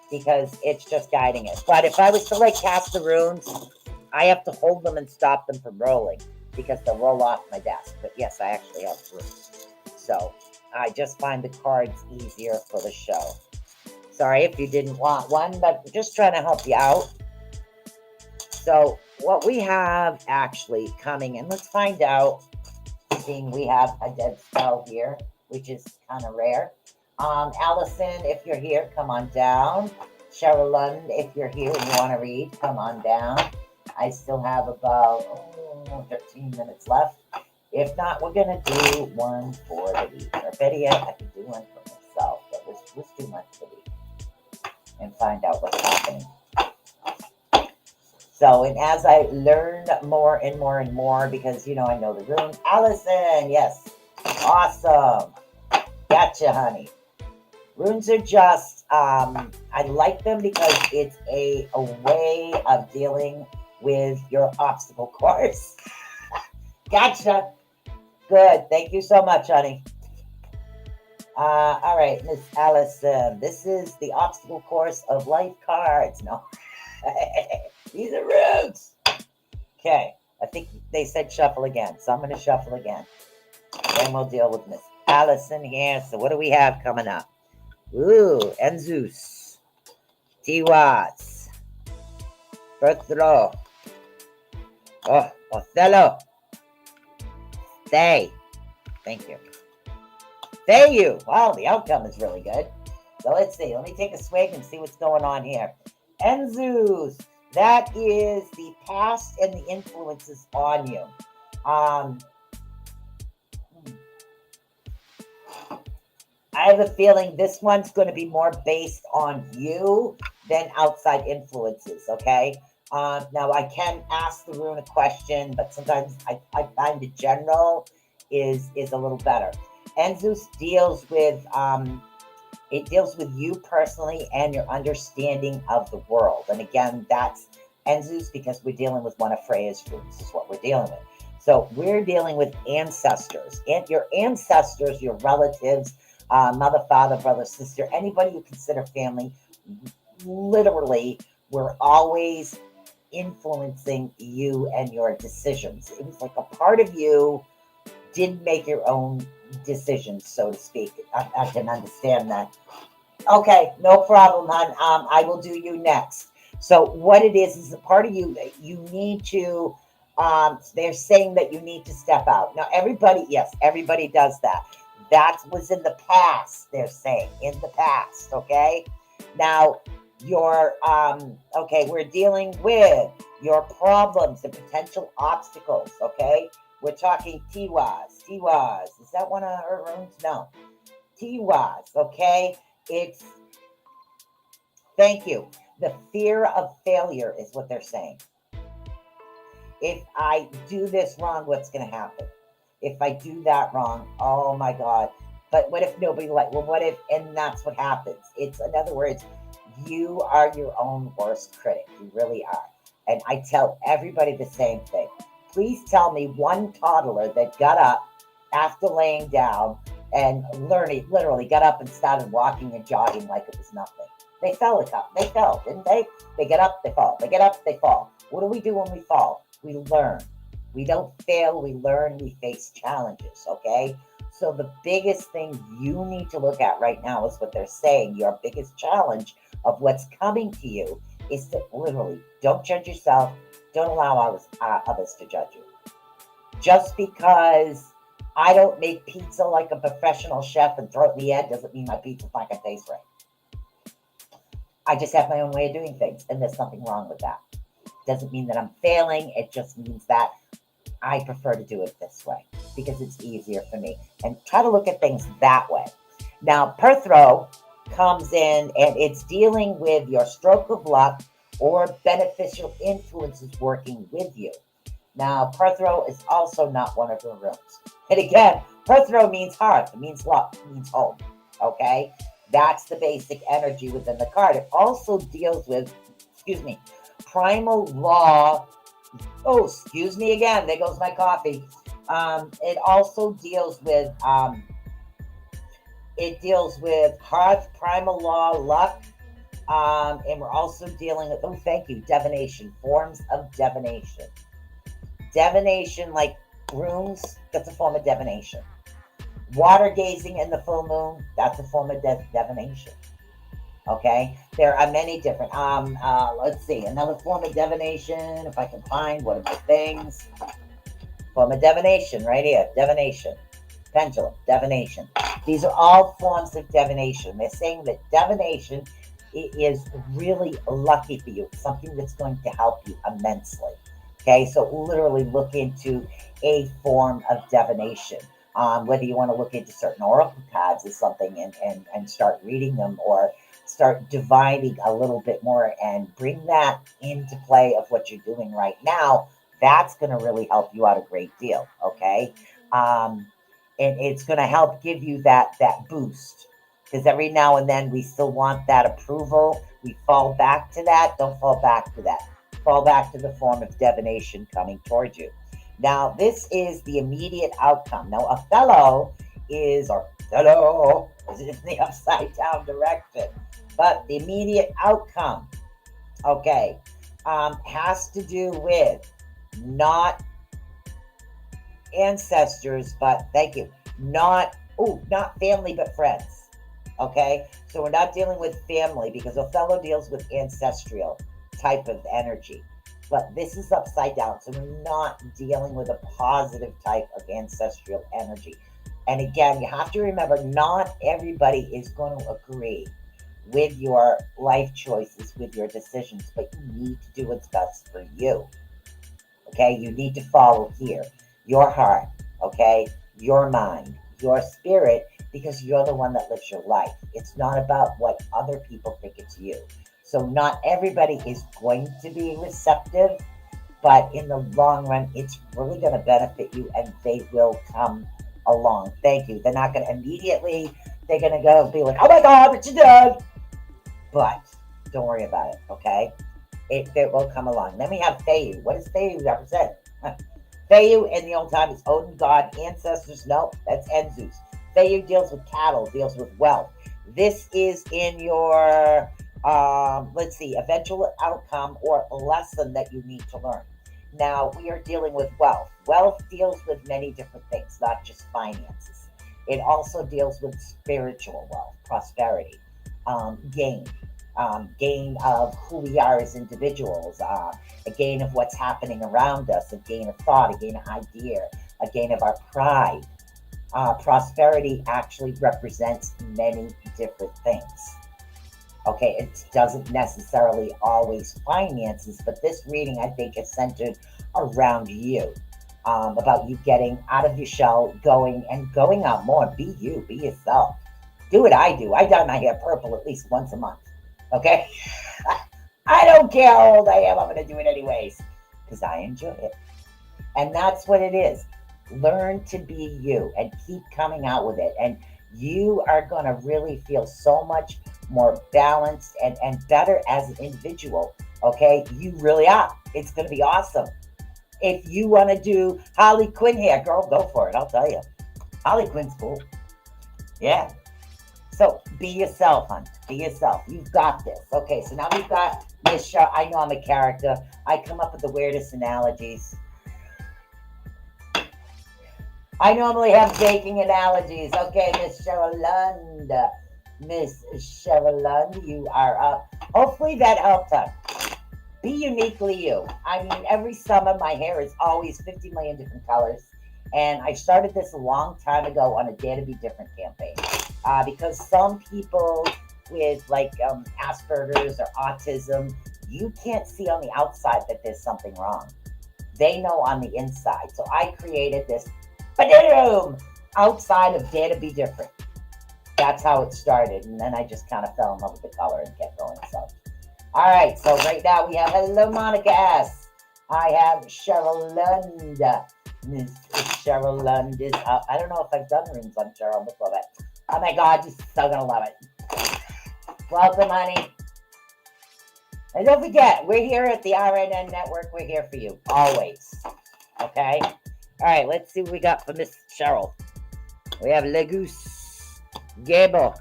[SPEAKER 3] Because it's just guiding it. But if I was to cast the runes, I have to hold them and stop them from rolling. Because they'll roll off my desk. But yes, I actually have runes. So I just find the cards easier for the show. Sorry if you didn't want one, but just trying to help you out. So what we have actually coming, and let's find out, seeing we have a dead spell here, which is kind of rare. Allison, if you're here, come on down. Cheryl Lund, if you're here and you want to read, come on down. I still have about 13 minutes left. If not, we're going to do one for the week. Or better yet, I can do one for myself, but let's do one for the week and find out what's happening. So, and as I learn more and more and more, because, I know the runes. Allison, yes. Awesome. Gotcha, honey. Runes are just, I like them because it's a way of dealing with your obstacle course. Gotcha. Good. Thank you so much, honey. All right, Miss Allison. This is the obstacle course of life cards. No. These are runes. Okay. I think they said shuffle again. So I'm going to shuffle again. Then we'll deal with Miss Allison here. So what do we have coming up? Ooh, Enzus. Tiwas. Berthro. Oh, Othello. Stay. Thank you. Thank you. Wow, the outcome is really good. So let's see. Let me take a swig and see what's going on here. Enzus. That is the past and the influences on you. I have a feeling this one's going to be more based on you than outside influences, okay? Now, I can ask the rune a question, but sometimes I find the general is a little better. Enzus deals with it deals with you personally and your understanding of the world. And again, that's Enzus because we're dealing with one of Freya's runes is what we're dealing with. So we're dealing with ancestors. And your ancestors, your relatives, mother, father, brother, sister, anybody you consider family, literally, we're always influencing you and your decisions. It was like a part of you did make your own decisions, so to speak. I can understand that. Okay, no problem, hon. I will do you next. So what it is a part of you that you need to, they're saying that you need to step out. Now, everybody does that. That was in the past, they're saying, in the past, okay? Now, we're dealing with your problems and potential obstacles, okay? We're talking Tiwas. Is that one of her runes? No. Tiwas, okay? Thank you. The fear of failure is what they're saying. If I do this wrong, what's going to happen? If I do that wrong, oh my God. But what if nobody like? Well, what if? And that's what happens. It's, in other words, you are your own worst critic. You really are. And I tell everybody the same thing. Please tell me one toddler that got up after laying down and literally got up and started walking and jogging like it was nothing. They fell, didn't they? They get up, they fall. They get up, they fall. What do we do when we fall? We learn. We don't fail, we learn, we face challenges, okay? So the biggest thing you need to look at right now is what they're saying. Your biggest challenge of what's coming to you is to literally don't judge yourself. Don't allow others to judge you. Just because I don't make pizza like a professional chef and throw it in the end doesn't mean my pizza's not going to taste right. I just have my own way of doing things, and there's nothing wrong with that. Doesn't mean that I'm failing. It just means that I prefer to do it this way because it's easier for me. And try to look at things that way. Now, Perthrow comes in and it's dealing with your stroke of luck or beneficial influences working with you. Now, Perthrow is also not one of your runes. And again, Perthrow means hearth, it means luck, it means home. Okay? That's the basic energy within the card. It also deals with, primal law. Oh, excuse me again. There goes my coffee. It also deals with hearth, primal law, luck, and we're also dealing with, divination, forms of divination. Divination, like runes, that's a form of divination. Water gazing in the full moon, that's a form of divination. Okay, there are many different. Let's see, another form of divination. If I can find one of my things, form of divination right here. Divination, pendulum, divination. These are all forms of divination. They're saying that divination is really lucky for you. It's something that's going to help you immensely. Okay, so literally look into a form of divination. Whether you want to look into certain oracle cards or something and start reading them, or start divining a little bit more and bring that into play of what you're doing right now, that's going to really help you out a great deal, okay? And it's going to help give you that boost, because every now and then we still want that approval. We fall back to that. Don't fall back to that. Fall back to the form of divination coming towards you. Now, this is the immediate outcome. Now, Othello is in the upside down direction. But the immediate outcome, has to do with not ancestors, but not family, but friends. Okay, so we're not dealing with family because Othello deals with ancestral type of energy. But this is upside down, so we're not dealing with a positive type of ancestral energy. And again, you have to remember, not everybody is going to agree with your life choices, with your decisions, but you need to do what's best for you. Okay, you need to follow here your heart, okay, your mind, your spirit, because you're the one that lives your life. It's not about what other people think it's you. So not everybody is going to be receptive, but in the long run, it's really going to benefit you, and they will come along. Thank you. They're not going to immediately, they're going to go be like, oh my God, what you did? But don't worry about it, okay? It will come along. Then we have Feiyu. What does Feiyu represent? Feiyu in the old time is Odin, God, ancestors. No, that's Enzus. Feiyu deals with cattle, deals with wealth. This is in your, eventual outcome or lesson that you need to learn. Now, we are dealing with wealth. Wealth deals with many different things, not just finances. It also deals with spiritual wealth, prosperity, gain of who we are as individuals, a gain of what's happening around us, a gain of thought, a gain of idea, a gain of our pride. Prosperity actually represents many different things. Okay, it doesn't necessarily always finances, but this reading, I think, is centered around you, about you getting out of your shell, going out more. Be you, be yourself. Do what I do. I dye my hair purple at least once a month. Okay? I don't care how old I am. I'm going to do it anyways because I enjoy it. And that's what it is. Learn to be you and keep coming out with it. And you are going to really feel so much more balanced and better as an individual. Okay, you really are. It's going to be awesome. If you want to do Harley Quinn hair, girl, go for it. I'll tell you. Harley Quinn's cool. Yeah. So be yourself, hon. Be yourself. You've got this. Okay, so now we've got Miss Shaw. I know I'm a character. I come up with the weirdest analogies. I normally have baking analogies. Okay, Miss Cheryl Lund. Miss Cheryl Lund, you are up. Hopefully that helped her. Be uniquely you. I mean, every summer my hair is always 50 million different colors. And I started this a long time ago on a Dare to Be Different campaign. Because some people with like Asperger's or autism, you can't see on the outside that there's something wrong. They know on the inside. So I created this boom outside of Dare to Be Different. That's how it started. And then I just kind of fell in love with the color and kept going. So, all right. So right now we have hello, Monica S. I have Cheryl Lund. Miss Cheryl Lund is up. I don't know if I've done rooms on Cheryl before, but oh my God, you're so gonna love it. Welcome, honey. And don't forget, we're here at the RNN Network. We're here for you, always. Okay? All right, let's see what we got for Miss Cheryl. We have Legus, Gable,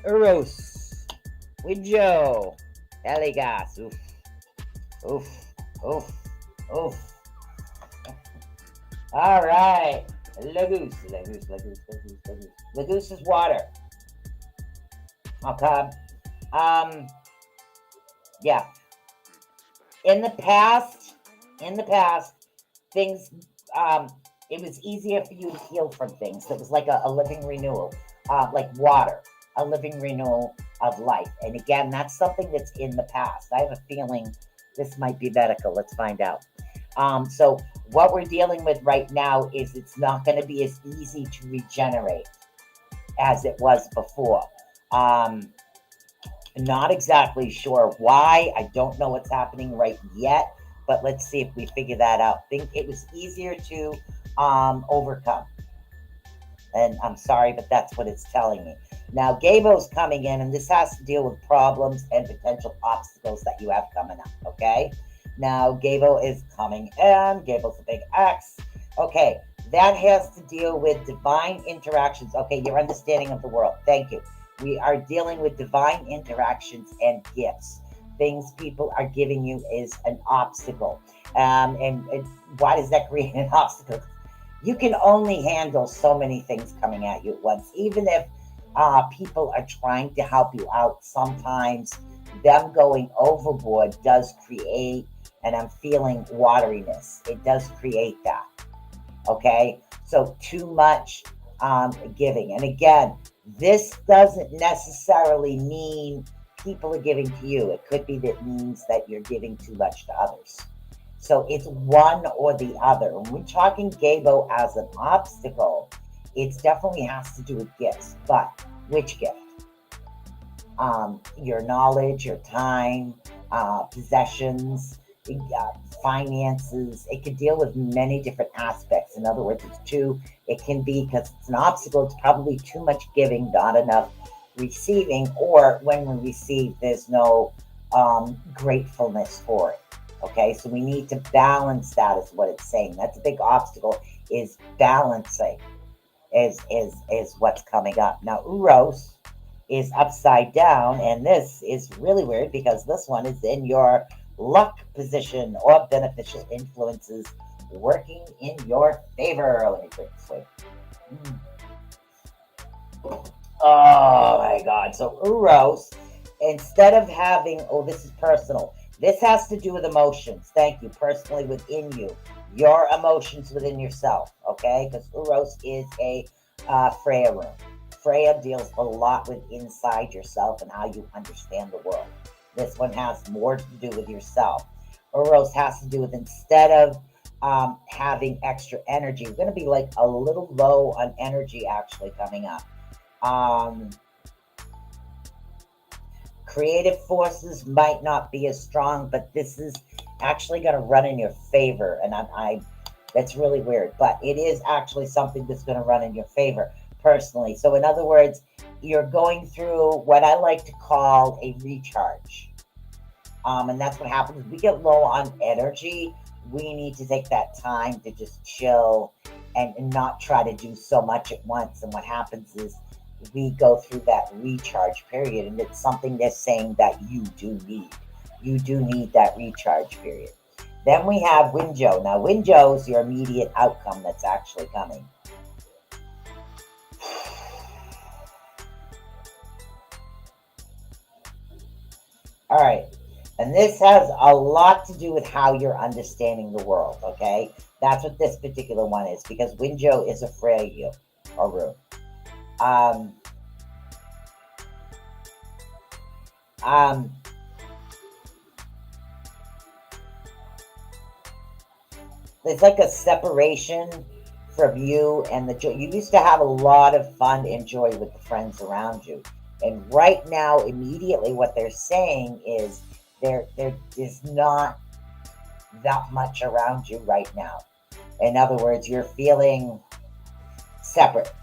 [SPEAKER 3] Eros, with Joe, Eligas, oof, oof, oof, oof. All right, Legus is water. Okay. Yeah. In the past, things, it was easier for you to heal from things. It was like a living renewal, like water, a living renewal of life. And again, that's something that's in the past. I have a feeling this might be medical. Let's find out. So what we're dealing with right now is it's not going to be as easy to regenerate as it was before. Not exactly sure why. I don't know what's happening right yet, but let's see if we figure that out. Think it was easier to overcome. And I'm sorry, but that's what it's telling me. Now, Gabo's coming in, and this has to deal with problems and potential obstacles that you have coming up, okay? Now, Gabo is coming in. Gabo's a big X. Okay, that has to deal with divine interactions. Okay, your understanding of the world. Thank you. We are dealing with divine interactions and gifts. Things people are giving you is an obstacle. And why does that create an obstacle? You can only handle so many things coming at you at once. Even if people are trying to help you out, sometimes them going overboard does create, and I'm feeling wateriness. It does create that. Okay? So too much giving. And again, this doesn't necessarily mean people are giving to you. It could be that means that you're giving too much to others. So it's one or the other. When we're talking Gabo as an obstacle, it definitely has to do with gifts. But which gift? Your knowledge, your time, possessions, finances. It could deal with many different aspects. In other words, it's too, it can be, because it's an obstacle, it's probably too much giving, not enough receiving, or when we receive, there's no gratefulness for it. Okay, so we need to balance that, is what it's saying. That's a big obstacle, is balancing is what's coming up. Now, Uros is upside down, and this is really weird because this one is in your luck position or beneficial influences working in your favor. Let me drink this way. Oh my God. So Uros, instead of having, oh, this is personal. This has to do with emotions. Thank you. Personally within you. Your emotions within yourself. Okay? Because Uros is a Freya rune. Freya deals a lot with inside yourself and how you understand the world. This one has more to do with yourself. Uros has to do with, instead of having extra energy, we're going to be like a little low on energy actually coming up. Creative forces might not be as strong, but this is actually going to run in your favor. And I that's really weird, but it is actually something that's going to run in your favor. personally. So in other words, you're going through what I like to call a recharge. And that's what happens. We get low on energy. We need to take that time to just chill and not try to do so much at once. And what happens is we go through that recharge period, and it's something they're saying that you do need. You do need that recharge period. Then we have Winjo. Now, Winjo is your immediate outcome that's actually coming. All right. And this has a lot to do with how you're understanding the world, okay? That's what this particular one is, because Winjo is a frail or rune. It's like a separation from you and the joy. You used to have a lot of fun and joy with the friends around you. And right now, immediately, what they're saying is there is not that much around you right now. In other words, you're feeling separate.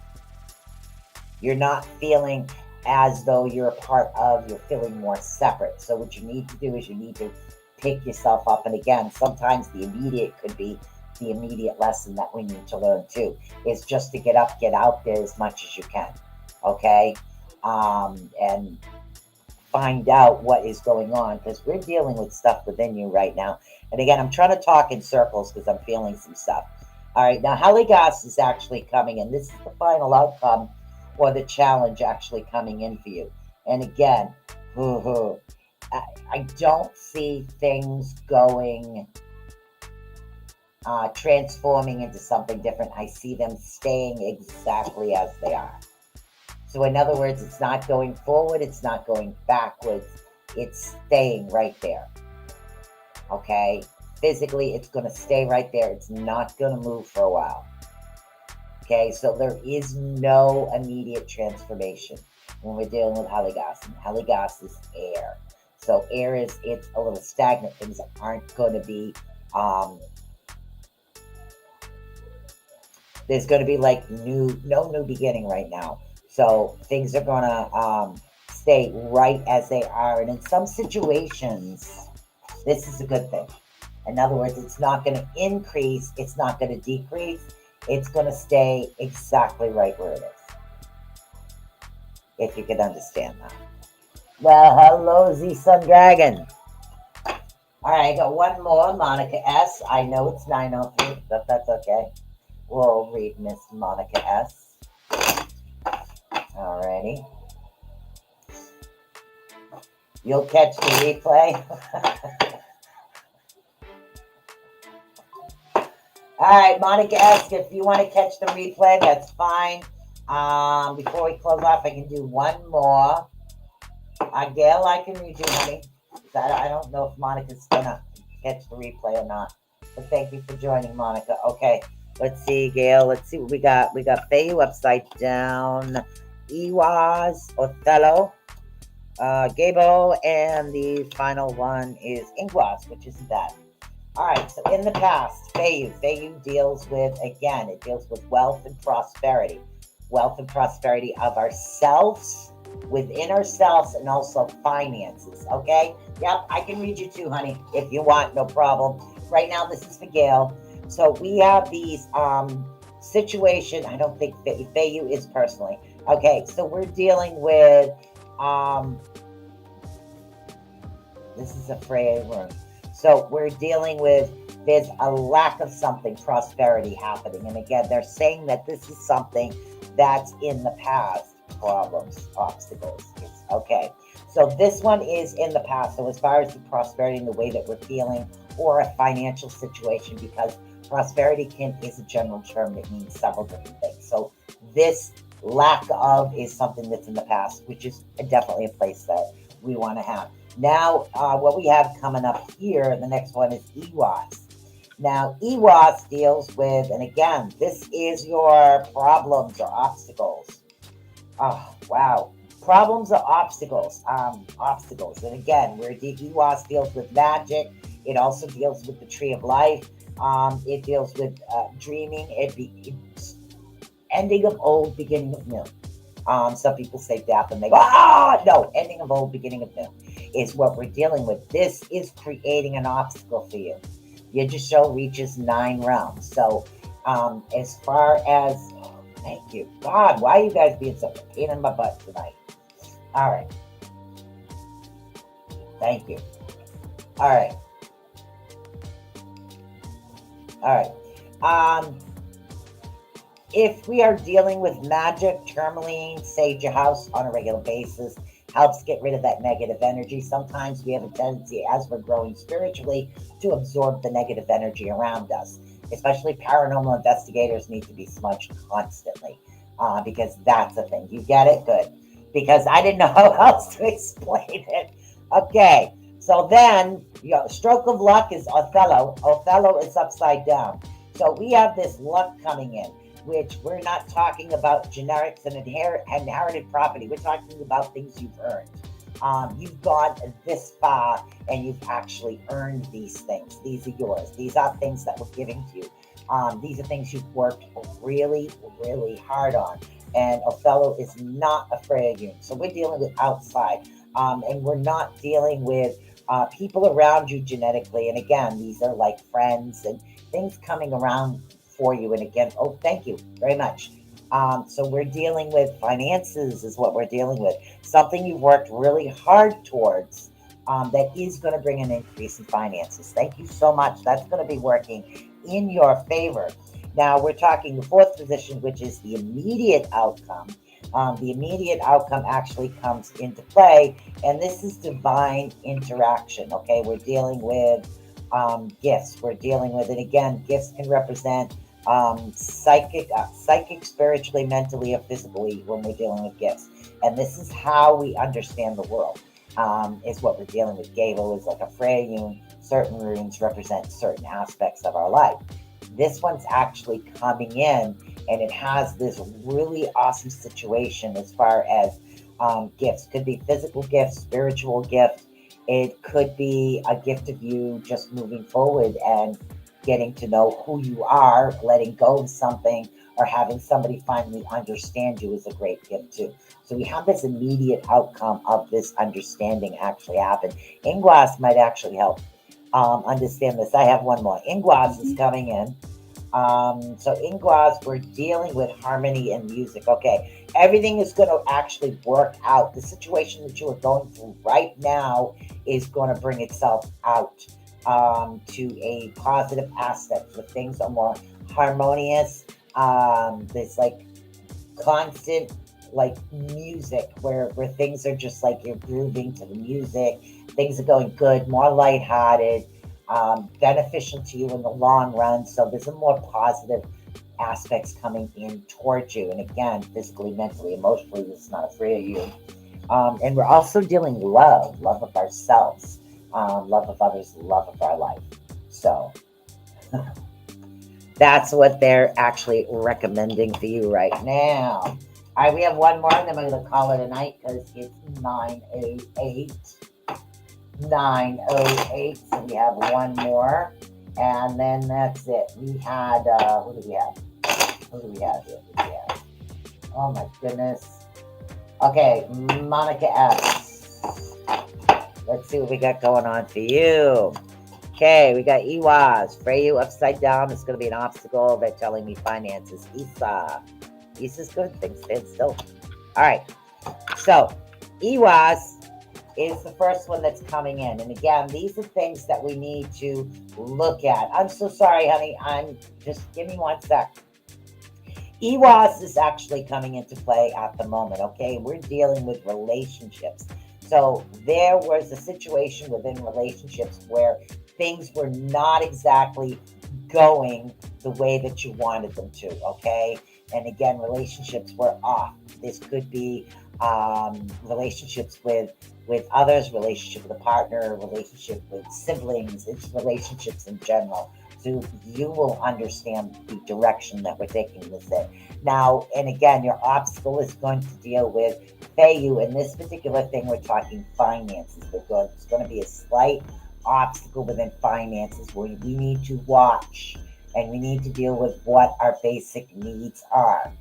[SPEAKER 3] You're not feeling as though you're a part of, you're feeling more separate. So what you need to do is you need to pick yourself up. And again, sometimes the immediate could be the immediate lesson that we need to learn too, is just to get up, get out there as much as you can. Okay? And find out what is going on, because we're dealing with stuff within you right now. And again, I'm trying to talk in circles because I'm feeling some stuff. All right, now Heligas is actually coming in. This is the final outcome or the challenge actually coming in for you. And again, I don't see things going, transforming into something different. I see them staying exactly as they are. So in other words, it's not going forward, it's not going backwards, it's staying right there. Okay? Physically, it's going to stay right there. It's not going to move for a while. Okay? So there is no immediate transformation when we're dealing with Heligas. And Heligas is air. So air it's a little stagnant. Things aren't going to be, there's going to be like no new beginning right now. So things are going to stay right as they are. And in some situations, this is a good thing. In other words, it's not going to increase. It's not going to decrease. It's going to stay exactly right where it is. If you can understand that. Well, hello, Z-Sun Dragon. All right, I got one more. Monica S. I know it's 9:03, but that's okay. We'll read Miss Monica S. Alrighty. You'll catch the replay. Alright, Monica asked if you want to catch the replay, that's fine. Before we close off, I can do one more. Gail, I can read you, honey. I don't know if Monica's gonna catch the replay or not. But thank you for joining, Monica. Okay, let's see, Gail. Let's see what we got. We got Fayu upside down. Iwas, Othello, Gabo, and the final one is Ingwas, which isn't bad. All right, so in the past, Fayu deals with, again, it deals with wealth and prosperity. Wealth and prosperity of ourselves, within ourselves, and also finances, okay? Yep, I can read you too, honey, if you want, no problem. Right now, this is for Gail. So we have these situation, I don't think Fayu is personally. Okay, so we're dealing with, this is a Freya room. So we're dealing with, there's a lack of something, prosperity happening. And again, they're saying that this is something that's in the past, problems, obstacles. Okay, so this one is in the past. So as far as the prosperity and the way that we're feeling, or a financial situation, because prosperity is a general term that means several different things. So this lack of is something that's in the past, which is definitely a place that we want to have. Now, what we have coming up here, the next one is Iwas. Now, Iwas deals with, and again, this is your problems or obstacles. Oh, wow. Problems or obstacles. Obstacles. And again, where Iwas deals with magic, it also deals with the tree of life. It deals with dreaming. ending of old, beginning of new. Some people say death and they go, no, ending of old, beginning of new is what we're dealing with. This is creating an obstacle for you. Your show reaches 9 realms. So as far as, thank you. God, why are you guys being such a pain in my butt tonight? All right. Thank you. All right. All right. If we are dealing with magic, tourmaline, sage your house on a regular basis, helps get rid of that negative energy. Sometimes we have a tendency, as we're growing spiritually, to absorb the negative energy around us. Especially paranormal investigators need to be smudged constantly, because that's a thing. You get it? Good. Because I didn't know how else to explain it. Okay, so then, stroke of luck is Othello. Othello is upside down. So we have this luck coming in, which we're not talking about generics and inherited property. We're talking about things you've earned. You've gone this far and you've actually earned these things. These are yours. These are things that were given to you. These are things you've worked really, really hard on. And Othello is not a frailty. So we're dealing with outside. And we're not dealing with people around you genetically. And again, these are like friends and things coming around for you. And again, thank you very much. So we're dealing with finances is what we're dealing with. Something you've worked really hard towards that is going to bring an increase in finances. Thank you so much. That's going to be working in your favor. Now we're talking the 4th position, which is the immediate outcome. The immediate outcome actually comes into play, and this is divine interaction. Okay, we're dealing with gifts. We're dealing with, and again, gifts can represent psychic, spiritually, mentally, or physically when we're dealing with gifts. And this is how we understand the world, is what we're dealing with. Gable is like a favour. Certain runes represent certain aspects of our life. This one's actually coming in, and it has this really awesome situation as far as gifts. Could be physical gifts, spiritual gifts. It could be a gift of you just moving forward and getting to know who you are, letting go of something, or having somebody finally understand you is a great gift too. So we have this immediate outcome of this understanding actually happen. Ingwas might actually help understand this. I have one more. Ingwas is coming in. So Ingwas, we're dealing with harmony and music. Okay, everything is going to actually work out. The situation that you are going through right now is going to bring itself out to a positive aspect. So things are more harmonious. There's like constant like music where things are just like you're grooving to the music. Things are going good, more lighthearted, beneficial to you in the long run. So there's a more positive aspects coming in towards you. And again, physically, mentally, emotionally, this is not afraid of you. And we're also dealing love of ourselves, love of others, love of our life. So that's what they're actually recommending for you right now. All right, we have one more, and then we're going to call it a night because it's 9:08. 9:08. So we have one more, and then that's it. We had, who do we have? Who do we have here? Oh my goodness. Okay, Monica S. Let's see what we got going on for you. Okay, we got Iwas. Freyu upside down. It's going to be an obstacle. They're telling me finances. Isa's good. Things stand still. All right. So, Iwas is the first one that's coming in. And again, these are things that we need to look at. I'm so sorry, honey. Give me one sec. Iwas is actually coming into play at the moment, okay? We're dealing with relationships. So there was a situation within relationships where things were not exactly going the way that you wanted them to, okay? And again, relationships were off. This could be relationships with others, relationship with a partner, relationship with siblings. It's relationships in general. So you will understand the direction that we're taking this in. Now, and again, your obstacle is going to deal with you. In this particular thing, we're talking finances. It's going to be a slight obstacle within finances where we need to watch and we need to deal with what our basic needs are.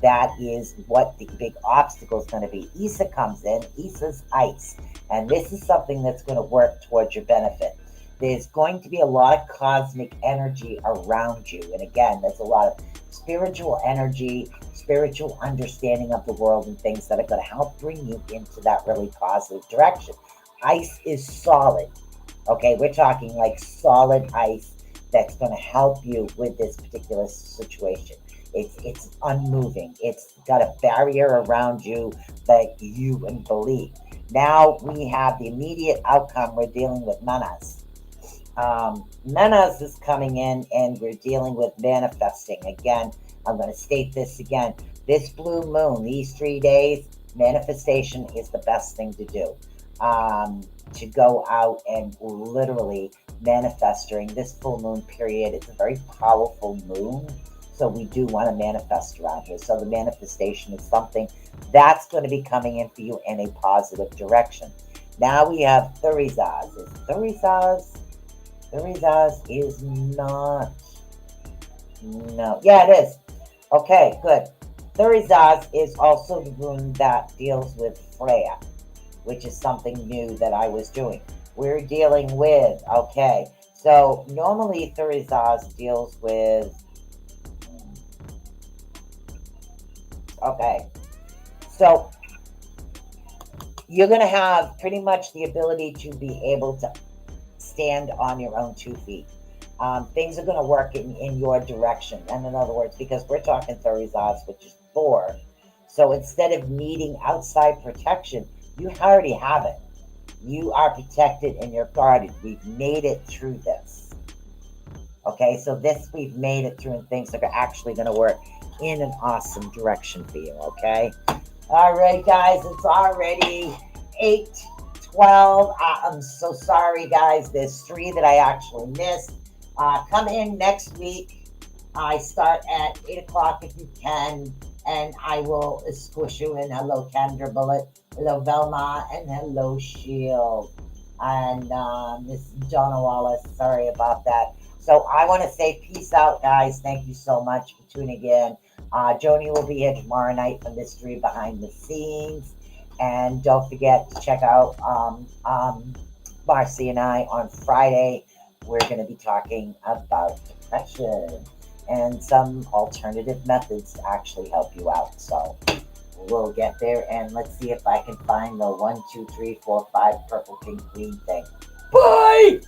[SPEAKER 3] that is what the big obstacle is going to be. Isa comes in. Isa's ice. And this is something that's going to work towards your benefit. There's going to be a lot of cosmic energy around you. And again, there's a lot of spiritual energy, spiritual understanding of the world and things that are going to help bring you into that really positive direction. Ice is solid. Okay, we're talking like solid ice that's going to help you with this particular situation. It's unmoving. It's got a barrier around you that you wouldn't believe. Now we have the immediate outcome. We're dealing with manas. Manas is coming in, and we're dealing with manifesting. Again, I'm going to state this again. This blue moon, these 3 days, manifestation is the best thing to do. To go out and literally manifest during this full moon period. It's a very powerful moon, so we do want to manifest around here. So the manifestation is something that's going to be coming in for you in a positive direction. Now we have Thurizaz. Is Thurizaz? Thurizaz is not. No. Yeah, it is. Okay, good. Thurizaz is also the rune that deals with Freya, which is something new that I was doing. We're dealing with, okay, so normally Thurizaz deals with, okay, so you're going to have pretty much the ability to be able to stand on your own 2 feet. Things are going to work in your direction. And in other words, because we're talking Thurizaz, which is Thor, so instead of needing outside protection, you already have it. You are protected and you're guarded. We've made it through this. Okay, so this we've made it through, and things are actually going to work in an awesome direction for you. Okay. All right, guys, it's already 8:12. I'm so sorry, guys. There's 3 that I actually missed. Come in next week. I start at 8 o'clock if you can, and I will squish you in. Hello, Kendra Bullet. Hello, Velma, and hello, Shield. And this is Donna Wallace. Sorry about that. So I want to say peace out, guys. Thank you so much for tuning in. Joni will be here tomorrow night for Mystery Behind the Scenes. And don't forget to check out Marcy and I on Friday. We're going to be talking about depression and some alternative methods to actually help you out. So we'll get there, and let's see if I can find the 1, 2, 3, 4, 5 purple, pink, green thing. Bye!